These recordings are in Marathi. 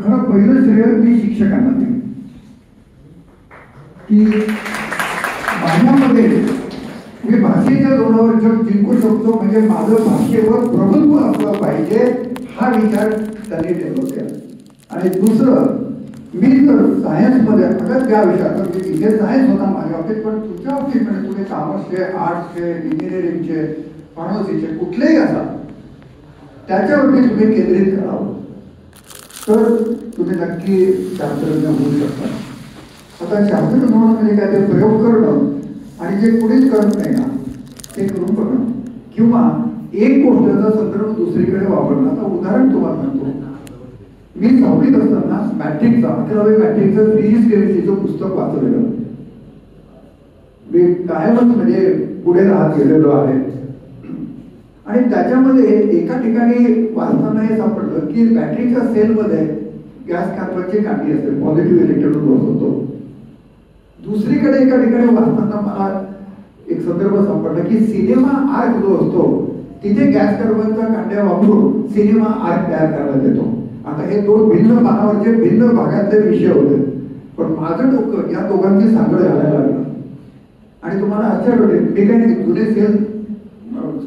खरं पहिलं श्रेय मी शिक्षकांना देईन की माझ्यामध्ये मी भाषेच्या जोरावर जग जिंकू शकतो, म्हणजे माझं भाषेवर प्रभुत्व असलं पाहिजे हा विचार त्यांनी डेव्हलप केला. आणि दुसरं, मी जर सायन्समध्ये अगं त्या विषयात मी इथे सायन्स होता माझ्या बाबतीत, पण तुमच्या बाबतीत म्हणजे तुम्ही कॉमर्सचे, आर्ट्सचे, इंजिनिअरिंगचे, फार्मसीचे कुठलेही असा त्याच्यावरती तुम्ही केंद्रित करावं तर तुम्ही नक्की शास्त्रज्ञ होऊ शकता. आता शास्त्रज्ञ होणं म्हणजे काय, ते प्रयोग करणं आणि जे कुणीच करत नाही ना ते करून बघणं, किंवा एक गोष्टीचा संदर्भ दुसरीकडे वापरणं. आता उदाहरण तुम्हाला सांगतो, मी 6वीत असताना मॅट्रिकचा 11वी मॅट्रिकचं फिजिक्स केमिस्ट्रीचं पुस्तक वाचलेलं. मी कायमच म्हणजे पुढे राहत गेलेलो आहे. आणि त्याच्यामध्ये एका ठिकाणी वाचताना हे सापडलं की बॅटरीच्या सेलमध्ये गॅस कार्बनची काठी असते, पॉझिटिव्ह इलेक्ट्रॉन होतो. दुसरीकडे एका ठिकाणी वाचताना मला एक संदर्भ सापडला की सिनेमा आर्क जो असतो तिथे गॅस कार्बनच्या कांड्या वापरून सिनेमा आर्क तयार करण्यात येतो. आता हे दोन भिन्न पानावरचे भिन्न भागातले विषय होते, पण माझं डोकं या दोघांची सांगड घालायला लागलं. आणि तुम्हाला आश्चर्य वाटेल, मी काही नाही, जुने सेल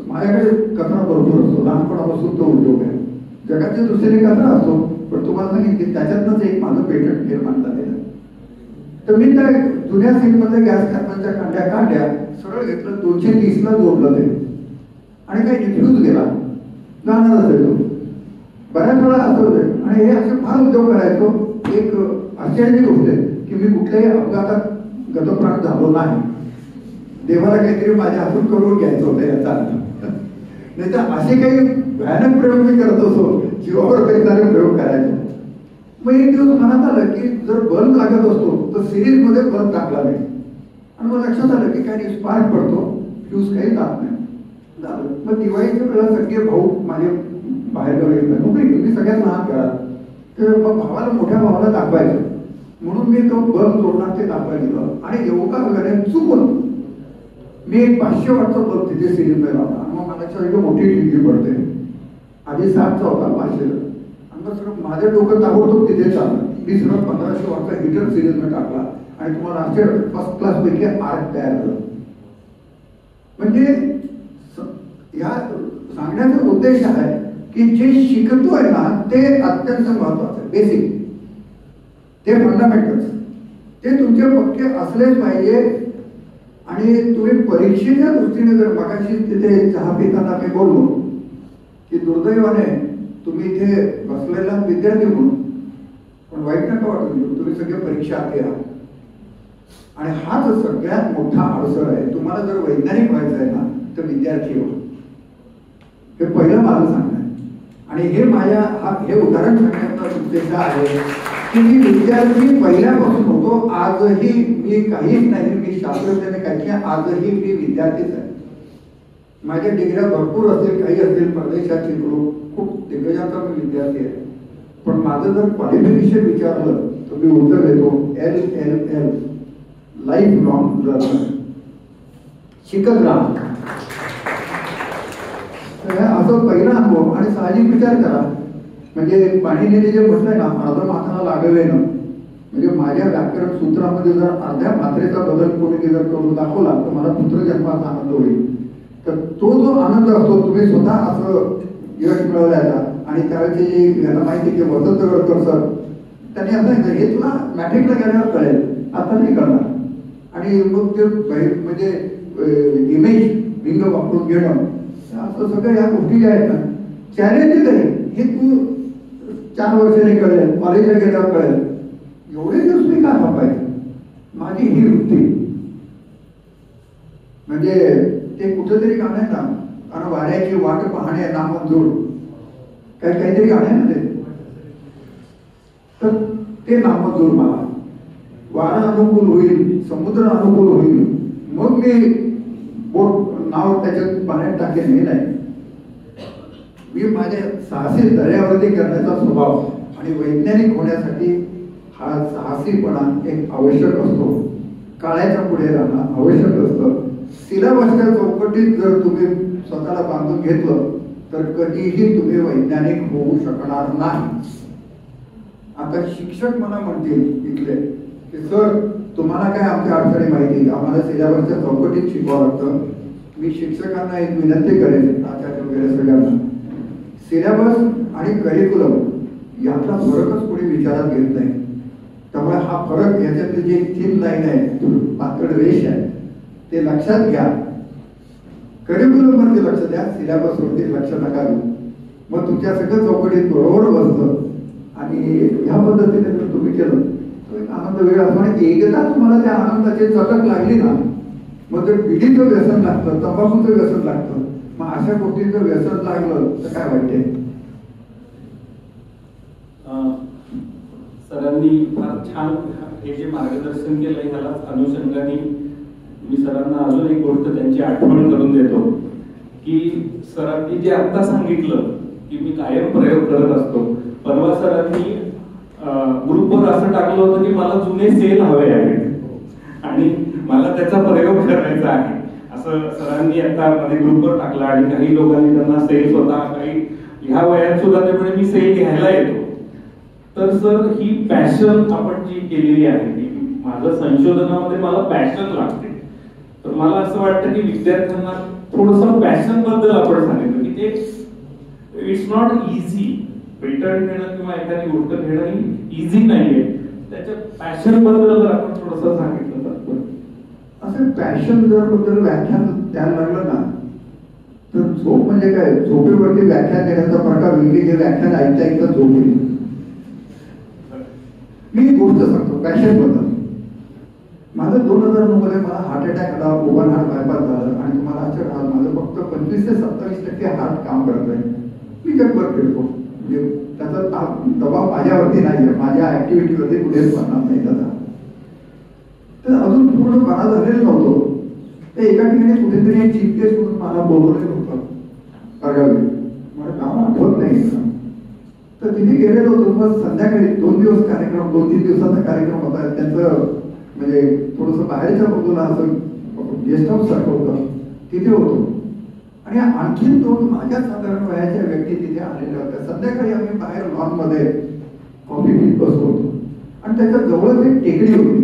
माझ्याकडे कचरा भरपूर असतो, लहानपणापासून तो उद्योग आहे. जगातले दुसरे कचरा असतो, पण तुम्हाला सांगितलं त्याच्यातनंच एक माझं पेटंट निर्माण झालेलं. तर मी त्या जुन्या सेलमध्ये गॅस कार्बनच्या कांड्या काढल्या, सरळ घेतलं, 230ला जोडलं ते, आणि काही डिफ्यूज गेला, जाणार असेल तो. बऱ्याच वेळा असं होतं. आणि हे असे फार उद्योग करायचो. एक आश्चर्याची गोष्ट आहे की मी कुठल्याही अपघातात गतप्राण झालो नाही. देवाला काहीतरी माझ्या हातून करून घ्यायचं होतं याचा अर्थ. नाही तर असे काही भयानक प्रयोग मी करत असो, जीवावर काही प्रयोग करायचो. मग एक दिवस मनात आलं की जर बल्ब लागत असतो तर सिरीजमध्ये बल्ब टाकला नाही. आणि मग लक्षात आलं की काही स्पार्क पडतो, फ्यूज काही जात नाही. मग दिवाळीच्या वेळेला सगळे भाऊ माझे बाहेर गावी येतात, नोकरी मी सगळ्यात लहान करा, तर मग भावाला, मोठ्या भावाला दाखवायचं म्हणून मी तो बल्ब तोडणार ते दाखवायला गेलो. आणि योगा वगैरे चुकून मी एक 500 वॉटचा बल्ब तिथे सिरीजमध्ये लावला. आणि मग मला एक मोठी टीव्ही पडते, आधी 7चा होता 500ला. आणि मग सगळं माझं डोकं ताबडतोब तिथे चाललं. मी सगळं 1500 वॉटचा हीटर सिरीजमध्ये टाकला आणि तुम्हाला आश्चर्य, फर्स्ट क्लास पैकी आर्क तयार झालं. म्हणजे या सांगण्याचा उद्देश आहे की जे शिकतोय ना ते अत्यंत महत्वाचं आहे. बेसिक ते फंडामेंटल्स ते तुमचे पक्के असलेच पाहिजे. आणि तुम्ही परीक्षेच्या दृष्टीने जर मगाशी तिथे चहा पिताना मी बोललो की दुर्दैवाने तुम्ही इथे बसलेला विद्यार्थी म्हणून, पण वाईट नका वाटून घेऊ, तुम्ही सगळे परीक्षा आधी आहात. आणि हाच सगळ्यात मोठा अडसर आहे. तुम्हाला जर वैज्ञानिक व्हायचं आहे ना तर विद्यार्थी हो, हे पहिलं माझं सांगणं आहे. आणि हे माझ्या हे उदाहरण सांगण्याचा उद्देश आहे की मी विद्यार्थी पहिल्यापासून होतो. आजही मी काहीच नाही, मी शास्त्रज्ञाने काही नाही, आजही मी विद्यार्थीच आहे. माझ्या डिग्र्या भरपूर असतील, काही असतील, परदेशात शिकलो, खूप दिग्गजांचा मी विद्यार्थी आहे. पण माझं जर क्वालिफिकेशन विचारलं तर मी उत्तर देतो LLL, लाईफ लॉंग लर्नर, शिकत राहा. असं पहिला अनुभव. आणि साहजिक विचार करा, म्हणजे पाणिनीने जे म्हटलंय ना, अर्ध माथाला लागावे ना, म्हणजे माझ्या व्याकरण सूत्रामध्ये जर अर्ध्या मात्रेचा बदल कोणी जर करून दाखवला तर मला पुत्रजन्माचा आनंद होईल. तर तो जो आनंद असतो, तुम्ही स्वतः असं यश मिळवल्याचा. आणि त्यावेळेचे जे याला माहिती की वसंत गडकर सर त्यांनी असं सांगितलं, हे तुला मॅट्रिकला गेल्यावर कळेल, आता नाही कळणार. आणि मग ते म्हणजे इमेज रिंग वापरून घेणं, असं सगळं या गोष्टी ज्या आहेत ना, चॅलेंजेस आहे. हे तू 4 वर्षांनी कळेल, कॉलेजला गेल्यावर कळेल, एवढे दिवस मी का थांबायचं. माझी ही वृत्ती. म्हणजे ते कुठेतरी गाणं आहे ना, आणि वाऱ्याची वाट पाहणे नामंजूर, काहीतरी गाणं आहे ना ते, तर ते नामंजूर. मला वारा अनुकूल होईल, समुद्र अनुकूल होईल, मग मी बोट नाव त्याच्यात पाण्यात टाकेन, हे नाही. मी माझ्या साहसी दर्यावरती करण्याचा स्वभाव. आणि वैज्ञानिक होण्यासाठी हा साहसीपणा एक आवश्यक असतो. काळाच्या पुढे राहणं आवश्यक असतं. सिलेबसच्या चौकटीत जर तुम्ही स्वतःला बांधून घेतलं तर कधीही तुम्ही वैज्ञानिक होऊ शकणार नाही. आता शिक्षक मला म्हणतील इथले की सर तुम्हाला काय आमच्या अडचणी माहिती, आम्हाला सिलेबसच्या चौकटीत शिकवावं लागतं. मी शिक्षकांना एक विनंती करेन, आचार्य वगैरे सगळ्यांना, सिलेबस आणि करिक्युलम यातला फरकच कोणी विचारात घेत नाही. त्यामुळे हा फरक, याच्यातली जी थिन लाईन आहे, पातळ रेष आहे, ते लक्षात घ्या. करिक्युलम वरती लक्ष द्या, सिलेबस वरती लक्ष नका देऊ. मग तुमच्या सगळं चौकटीत बरोबर बसतं आणि ह्या पद्धतीने जर तुम्ही केलं तर एक आनंद वेगळा असतो. आणि एकदा तुम्हाला त्या आनंदाची चटक लागली ना, मग जर पिढीचं व्यसन लागतं, तंबाखूचं व्यसन लागतं, मग अशा गोष्टीचं व्यसन लागलं तर काय वाटते. सरांनी फार छान हे जे मार्गदर्शन केलं, ह्यालाच अनुषंगाने मी सरांना अजून एक गोष्ट त्यांची आठवण करून देतो की सरांनी जे आता सांगितलं की मी कायम प्रयोग करत असतो. परवा सरांनी ग्रुपवर असं टाकलं होतं की मला जुने सेल हवे आहेत आणि मला त्याचा प्रयोग करायचा आहे, असं सरांनी आता मध्ये ग्रुपवर टाकला. आणि काही लोकांनी त्यांना सेल स्वतः, काही ह्या वयात सुद्धा त्यामुळे मी सेल घ्यायला येतो. तर सर ही पॅशन आपण जी केलेली आहे, की माझं संशोधनामध्ये मला पॅशन लागते, तर मला असं वाटतं की विद्यार्थ्यांना थोडंसं पॅशन बद्दल आपण सांगितलं की ते इट्स नॉट इझी. पेटंट घेणं किंवा एखादी गोष्ट घेणं ही इझी नाहीये. त्याच्या पॅशन बद्दल जर आपण थोडंसं सांगितलं तर. असं पॅशन जर बद्दल व्याख्यान द्यायला लागलं ना, तर झोप म्हणजे काय, झोपेवरती व्याख्यान देण्याचा प्रकार वेगळी, जे व्याख्यान ऐकता ऐकता झोप येईल. मी एक गोष्ट सांगतो पॅशन बद्दल. माझं 2009 मध्ये मला हार्ट अटॅक आला, ओव्हन हार्ट बायपास झालं आणि तुम्हाला आजच्या काळात माझं फक्त 25 ते 27% हार्ट काम करत आहे. मी जगभर फिरतो, म्हणजे त्याचा दबाव माझ्यावरती नाही आहे, माझ्या ऍक्टिव्हिटीवरती कुठेच पडणार नाही त्याचा. तर अजून पूर्ण बरा झालेलं नव्हतो. तर एका ठिकाणी कुठेतरी एक चीफ गेस्ट म्हणून मला बोलवलेलं होतं अगावी, मला नाव आठवत नाही. तर तिथे गेलेलो होतो. मग संध्याकाळी 2 दिवस कार्यक्रम, 2-3 दिवसाचा कार्यक्रम होता. त्यांचं म्हणजे थोडंसं बाहेरच्या बाजूला असं गेस्ट हाऊस सारखं होतं, तिथे होतो. आणि आणखीन 2 माझ्या साधारण वयाच्या व्यक्ती तिथे आलेल्या होत्या. संध्याकाळी आम्ही बाहेर लॉन मध्ये कॉफी पीत बसलो होतो आणि त्याच्या जवळच एक टेकडी होती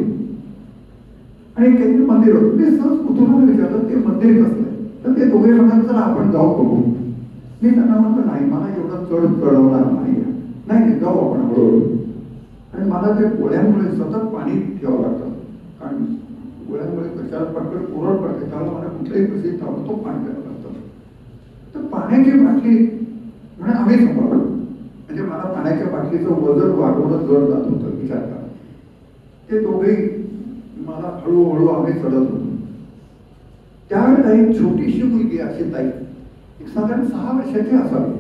आणि काहीतरी मंदिर होतं. मी सहज कुतूहलाने विचारलं ते मंदिर कसलं आहे, तर ते दोघे म्हणाले चला आपण जाऊ बघू. मी त्यांना म्हटलं नाही, मला एवढं चढवणार नाही, जाऊ आपण हळूहळू. आणि मला ते गोळ्यांमुळे सतत पाणी ठेवावं लागतं, कारण गोळ्यांमुळे कशाला पटकन कोरड पडते, त्याला मला कुठल्याही परिस्थितीत ताबडतोब पाणी प्यावं लागतं. तर पाण्याची बाटली म्हणजे आम्ही सांभाळतो, म्हणजे मला पाण्याच्या बाटलीचं वजन वाढवणं जड जात होतं विचार करा. ते दोघेही मला हळूहळू आम्ही चढत होतो. त्यावेळेला एक छोटीशी मुलगी अशी ताई, एक साधारण 6 वर्षाची असावी,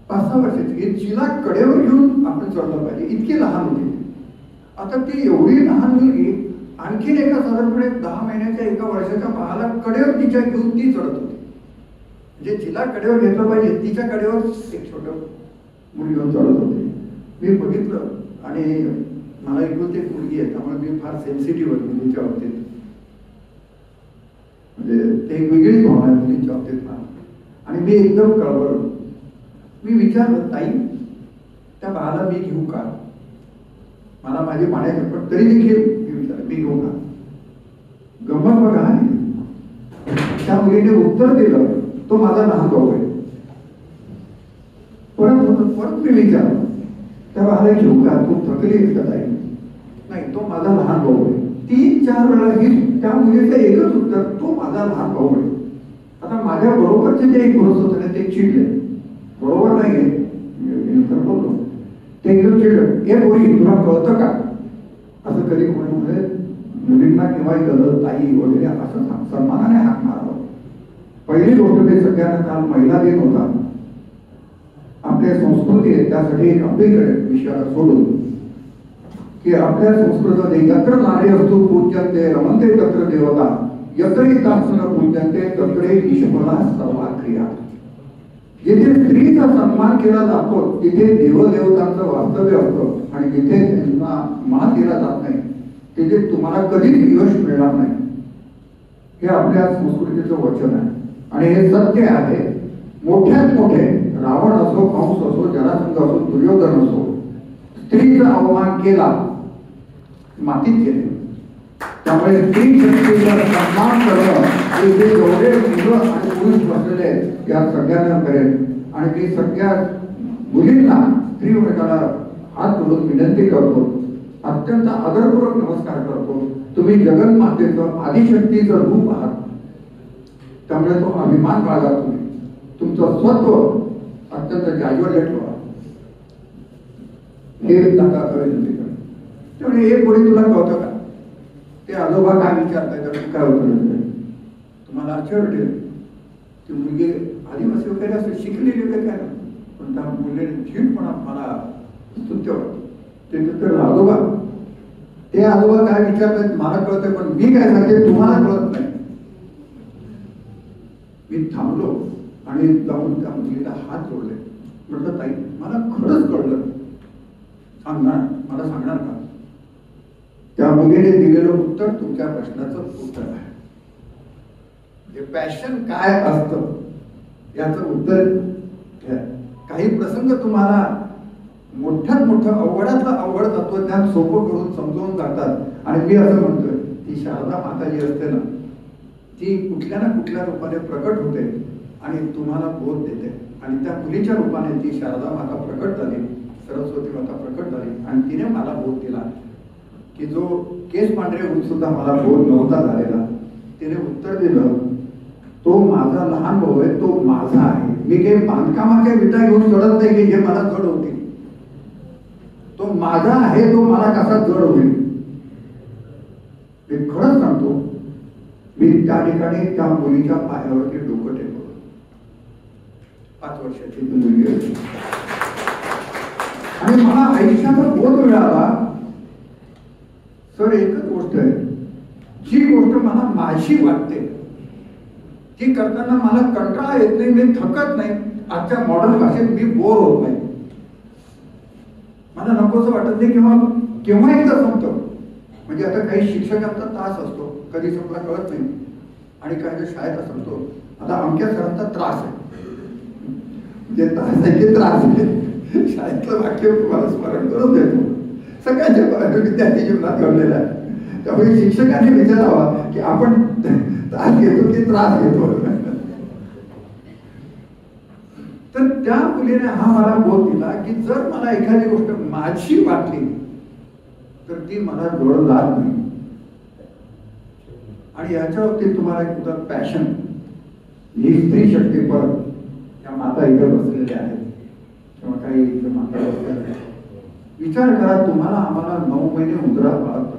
5-6 वर्षाची, जिला कडेवर घेऊन आपण चढलं पाहिजे इतकी लहान होती. आता ती एवढी लहान मुलगी आणखीन एका साधारणपणे 10 महिन्याच्या 1 वर्षाच्या बाळाला कडेवर तिच्या घेऊन ती चढत होती. म्हणजे जिला कडेवर घेतलं पाहिजे तिच्या कडेवर एक छोटं मुली घेऊन चढत होते. मी बघितलं आणि मला एकूण एक मुलगी आहे, त्यामुळे मी फार सेन्सिटिव्ह आहे मुलीच्या बाबतीत. म्हणजे ते एक वेगळीच भावना आहे मुलींच्या बाबतीत मला. आणि मी एकदम कळवळलो. मी विचारलं ताई त्या बाळाला मी घेऊ का, मला माझी पाण्याची, पण तरी देखील मी विचारलं मी घेऊ का. गंमत बघा, त्या मुलीने उत्तर दिलं तो माझा लहान भाऊ आहे. परत मी विचारलं त्या बाळाला घेऊ का, तू थकली का ताई. नाही, तो माझा लहान भाऊ आहे. 3-4 वेळा ही त्या मुलीचं एकच उत्तर, तो माझा लहान भाऊ आहे. आता माझ्या बरोबरचे जे एक पुरुष होते ते चिडले, बरोबर नाहीये बोललो ते एकदम चिडलं, हे बोली तुला कळतं का. असं कधी कोणी म्हणजे मुलींना किंवा ताई वगैरे असं सन्मानाने हाक मारावं. पहिली गोष्ट ते सगळ्यांना काल महिला दिन होता, आपल्या संस्कृती आहे त्यासाठी एक आपलीकडे विषयाला सोडून की आपल्या संस्कृतीमध्ये यत्र नारी असतो पूज्यंते रमंते तत्र देवता, यत्र तासन पूज्यंते तत्र ईश्वरा सर्वा क्रिया. जिथे स्त्रीचा सन्मान केला जातो तिथे देवदेवतांचं वास्तव्य असतं आणि जिथे त्यांना मान दिला जात नाही तिथे तुम्हाला कधीच यश मिळणार नाही. हे आपल्या संस्कृतीचं वचन आहे आणि हे सत्य आहे. मोठ्यात मोठे रावण असो, कंस असो, जरासंध असो, दुर्योधन असो, स्त्रीचा अवमान केला मातीत गेले. त्यामुळे स्त्री शक्तीचा सन्मान करणं हे जे जेवढे मुलं आणि पुरुष बसलेले आहेत या सगळ्यांना करेल. आणि मी सगळ्या मुलींना स्त्री वर्गाला हात जोडून विनंती करतो, अत्यंत आदरपूर्वक नमस्कार करतो. तुम्ही जगन्मातेचं आदिशक्तीचं रूप आहात, त्यामुळे तो अभिमान बाळगा. तुम्ही तुमचं स्वत्व अत्यंत जाज्वल्य ठेवा हे दादा विनंती करतो. त्यामुळे एक कोणी तुला कळतं का? ते आजोबा काय विचारताय तर काय उत्तर तुम्हाला आश्चर्य वाटेल. ती मुलगी आदिवासी वगैरे असं शिकलेली वगैरे काय, पण त्या मुलीने धीटपणा मला स्तुत्य वाटतं. ते तर आजोबा, ते आजोबा काय विचारतात मला कळतंय, पण मी काय सांगते तुम्हाला कळत नाही. मी थांबलो आणि जाऊन त्या मुलीला हात जोडले. म्हटलं ताई मला खरंच कळलं, सांगणार मला सांगणार का? त्या मुलीने दिलेलं उत्तर तुमच्या प्रश्नाचं उत्तर आहे. पॅशन काय असतं याचं उत्तर घ्या. काही प्रसंग तुम्हाला मोठ्यात मोठं अवघडातलं अवघड तत्वज्ञान सोपं करून समजावून जातात. आणि मी असं म्हणतोय, ती शारदा माता जी असते ना, ती कुठल्या ना कुठल्या रूपाने प्रकट होते आणि तुम्हाला बोध देते. आणि त्या मुलीच्या रूपाने ती शारदा माता प्रकट झाली, सरस्वती माता प्रकट झाली आणि तिने मला बोध दिला की जो केस पांढरे होऊन सुद्धा मला बोध नव्हता झालेला, तिने उत्तर दिलं, तो माझा लहान भाऊ आहे, तो माझा आहे. मी काही बांधकामाच्या विटा घेऊन चढत नाही की जे मला जड होतील. तो माझा आहे, तो मला कसा जड होईल. मी खरंच सांगतो, मी त्या ठिकाणी त्या मुलीच्या पायावरती डोकं टेकवलं. 5 वर्षाची ती मुलगी होती आणि मला आयुष्याचा बोध मिळाला. सर एकच गोष्ट आहे, जी गोष्ट मला माझी वाटते ती करताना मला कंटाळा येत नाही, मी थकत नाही. आजच्या मॉडर्न भाषेत मी बोर होत नाही, मला नकोसं वाटत नाही. केव्हा एकदा संपतं. म्हणजे आता काही शिक्षकांचा तास असतो, कधी संपला कळत नाही. आणि काही शाळेत संपतो. आता अमक्या सरांचा त्रास आहे, जे तास आहे ते त्रास आहे. शाळेतलं वाक्य तुम्हाला स्मरण करून देतो, सगळ्यांच्या विद्यार्थी जीवनात घडलेलं आहे. त्यामुळे शिक्षकांनी विचारावा की आपण त्रास घेतो की त्रास घेतो. तर त्या मुलीने हा मला बोध दिला की जर मला एखादी गोष्ट माझी वाटली तर ती मला जोड जात नाही. आणि याच्या बाबतीत तुम्हाला एक उदाहरण, पॅशन ही स्त्री शक्ती परत त्या माता इथे बसलेल्या आहेत किंवा काही इथे माता बसलेल्या आहेत. विचार करा, तुम्हाला आम्हाला 9 महिने उंदरा पाळत,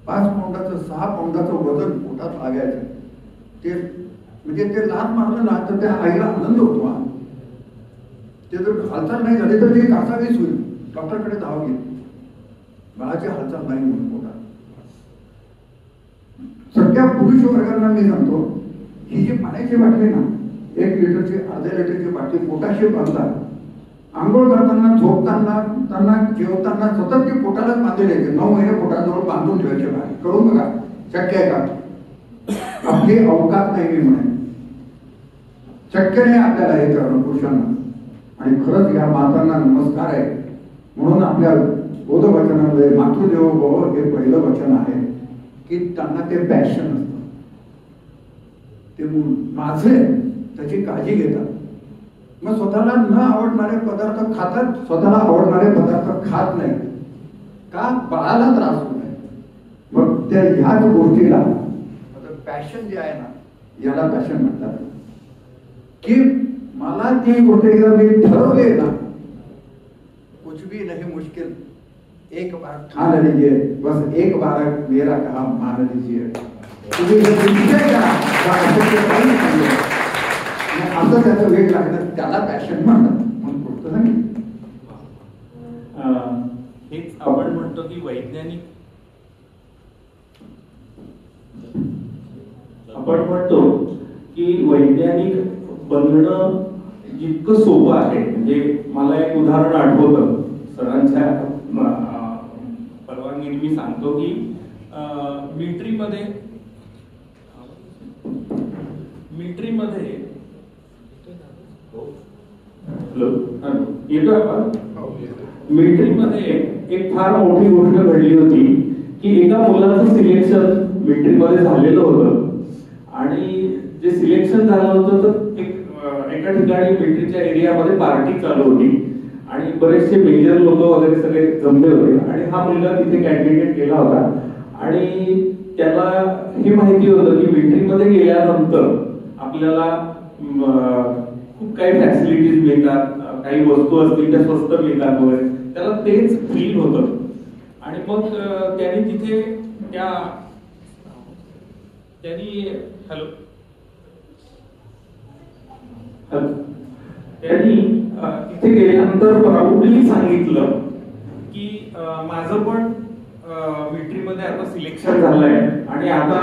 5 पौंडाचं 6 पौंडाचं वजन पोटात लागायचं. ते म्हणजे ते लहान मारलं ना तर त्या आईला आनंद होतो. ते जर हालचाल नाही झाली तर ते कासावीस होईल, डॉक्टरकडे धाव घेईल. बाळाची हालचाल नाही म्हणून पोटात. सगळ्या पुरुष वर्गांना मी सांगतो, ही जी पाण्याची बाटली ना, 1 लिटरची 1/2 लिटरची बाटली पोटाशी बांधतात. आंघोळ करताना, झोपताना, त्यांना जेवताना सतत ते पोटालाच बांधले द्यायचे. 9 महिने पोटाजवळ बांधून ठेवायचे. बाहेर करून बघा, शक्य आहे का? आपली अवकात नाही मी म्हणेन, शक्य नाही आपल्याला हे करणं पुरुषांना. आणि खरंच या मातांना नमस्कार आहे. म्हणून आपल्या बोधवचनामध्ये मातृदेवो भव हे पहिलं वचन आहे की त्यांना ते पॅशन असतं, ते माझे त्याची काळजी घेतात. मग स्वतःला न आवडणारे पदार्थ खातात, स्वतःला आवडणारे पदार्थ खात नाही का? बाळाला त्रास होत नाही. मग त्या ह्याच गोष्टीला पॅशन जे आहे ना, याला पॅशन म्हणतात. की मला ती गोष्ट एकदा मी ठरवले ना, कुछ भी नहीं मुश्किल, एक बार ठान लीजिए, बस एक बार मेरा काम मान लीजिए. तुम्ही असं त्याचं वेग लागणं त्याला पॅशन म्हणतात. म्हणून गोष्ट सांगितली. हेच आपण म्हणतो की वैज्ञानिक, आपण म्हणतो की वैज्ञानिक बनणं जितकं सोपं आहे. म्हणजे मला एक उदाहरण आठवतं सरांच्या परवानगीने मी सांगतो की मिलिटरीमध्ये हॅलो येतो आपण मिलिटरीमध्ये एक फार मोठी गोष्ट घडली होती की एका मुलाचं सिलेक्शन मिलिटरीमध्ये झालेलं होतं आणि जे सिलेक्शन झालं होतं तर एका ठिकाणी मिलिटरीच्या एरियामध्ये पार्टी चालू होती आणि बरेचसे मेजर लोक वगैरे सगळे जमले होते आणि हा मुलगा तिथे कॅन्डिडेट केला होता आणि त्याला हे माहिती होतं की मिलिटरीमध्ये गेल्यानंतर आपल्याला खूप काही फॅसिलिटीज मिळतात, काही वस्तू असतील त्या स्वस्त मिळतात वगैरे, त्याला तेच फील होतं आणि मग त्यांनी तिथे त्यांनी तिथे गेल्यानंतर प्राऊडली सांगितलं की माझं पण मिलिटरीमध्ये आता सिलेक्शन झालंय आणि आता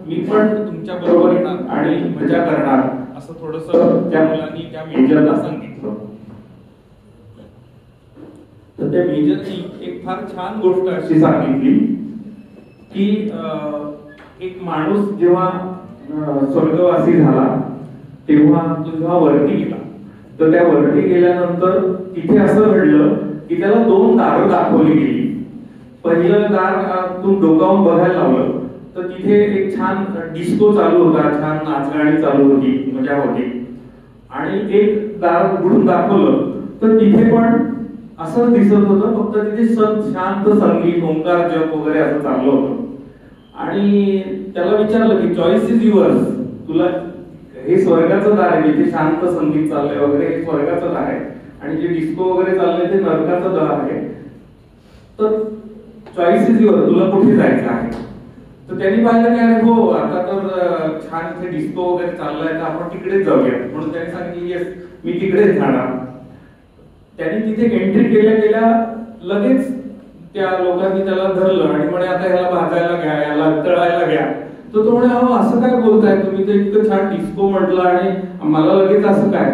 मी पण तुमच्या बरोबर येणार आणि मजा करणार, असं थोडंसं त्या मुलांनी त्या मेजरला सांगितलं. तर त्या मेजरनी एक फार छान गोष्ट अशी सांगितली की एक माणूस जेव्हा स्वर्गवासी झाला तेव्हा तो जेव्हा वरती गेला तर त्या वरती गेल्यानंतर तिथे असं घडलं की त्याला 2 दारं दाखवली गेली. पहिलं दार तू डोकावून बघायला लावलं तर तिथे एक छान डिस्को चालू होता, छान नाचगाणी चालू होती, मजा होती. आणि एक दार उघडून दाखवलं तर तिथे पण असं दिसत होतं, फक्त तिथे शांत संगीत, ओंकार जप वगैरे असं चाललं होतं. आणि त्याला विचारलं की चॉईस इज युअर्स, तुला हे स्वर्गाचं दार आहे, जिथे शांत संगीत चाललंय वगैरे, हे स्वर्गाचं दार आहे आणि जे डिस्को वगैरे चाललंय ते नरकाचं दार आहे. तर चॉईस इज युअर्स, तुला कुठे जायचं आहे? तर त्यांनी पाहिलं की अरे हो, आता तर छान इथे डिस्को वगैरे चाललाय तर आपण तिकडेच जाऊया. म्हणून त्यांनी सांगितलं येस, मी तिकडेच जाणार. त्यांनी तिथे एंट्री केल्या लगेच त्या लोकांनी त्याला धरलं आणि म्हणे आता ह्याला भाजायला घ्या, याला तळायला घ्या. तर तो म्हणे अहो असं काय बोलताय तुम्ही, तर इतकं छान डिस्को म्हटलं आणि मला लगेच असं काय?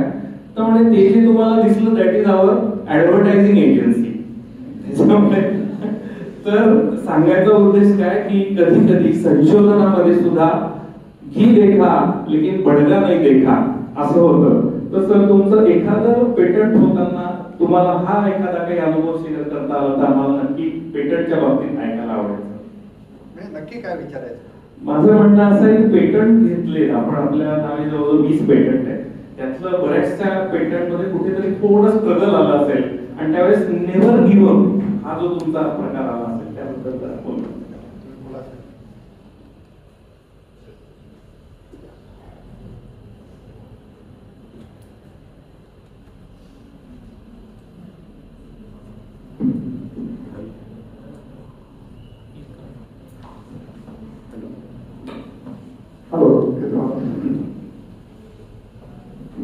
तर म्हणे ते जे तुम्हाला दिसलं that is our advertising agency. तर सांगायचा उद्देश काय की कधी कधी संशोधनामध्ये सुद्धा घी देखा लेकिन बडगा नाही देखा असं होतं. तर सर तुमचं एखादं पेटंट होताना तुम्हाला हा एखादा काही अनुभव शेअर करता आला तर आम्हाला नक्की पेटंटच्या बाबतीत ऐकायला आवडेल. नक्की काय विचारायचं? माझं म्हणणं असं आहे की पेटंट घेतले आपण, आपल्या नावे जवळजवळ 20 पेटंट आहे, त्यातलं बऱ्याचशा पेटंट मध्ये कुठेतरी थोडं स्ट्रगल आलं असेल आणि त्यावेळेस नेव्हर गिव्ह अप हा जो तुमचा प्रकार आला असेल त्याबद्दल जरा बोला.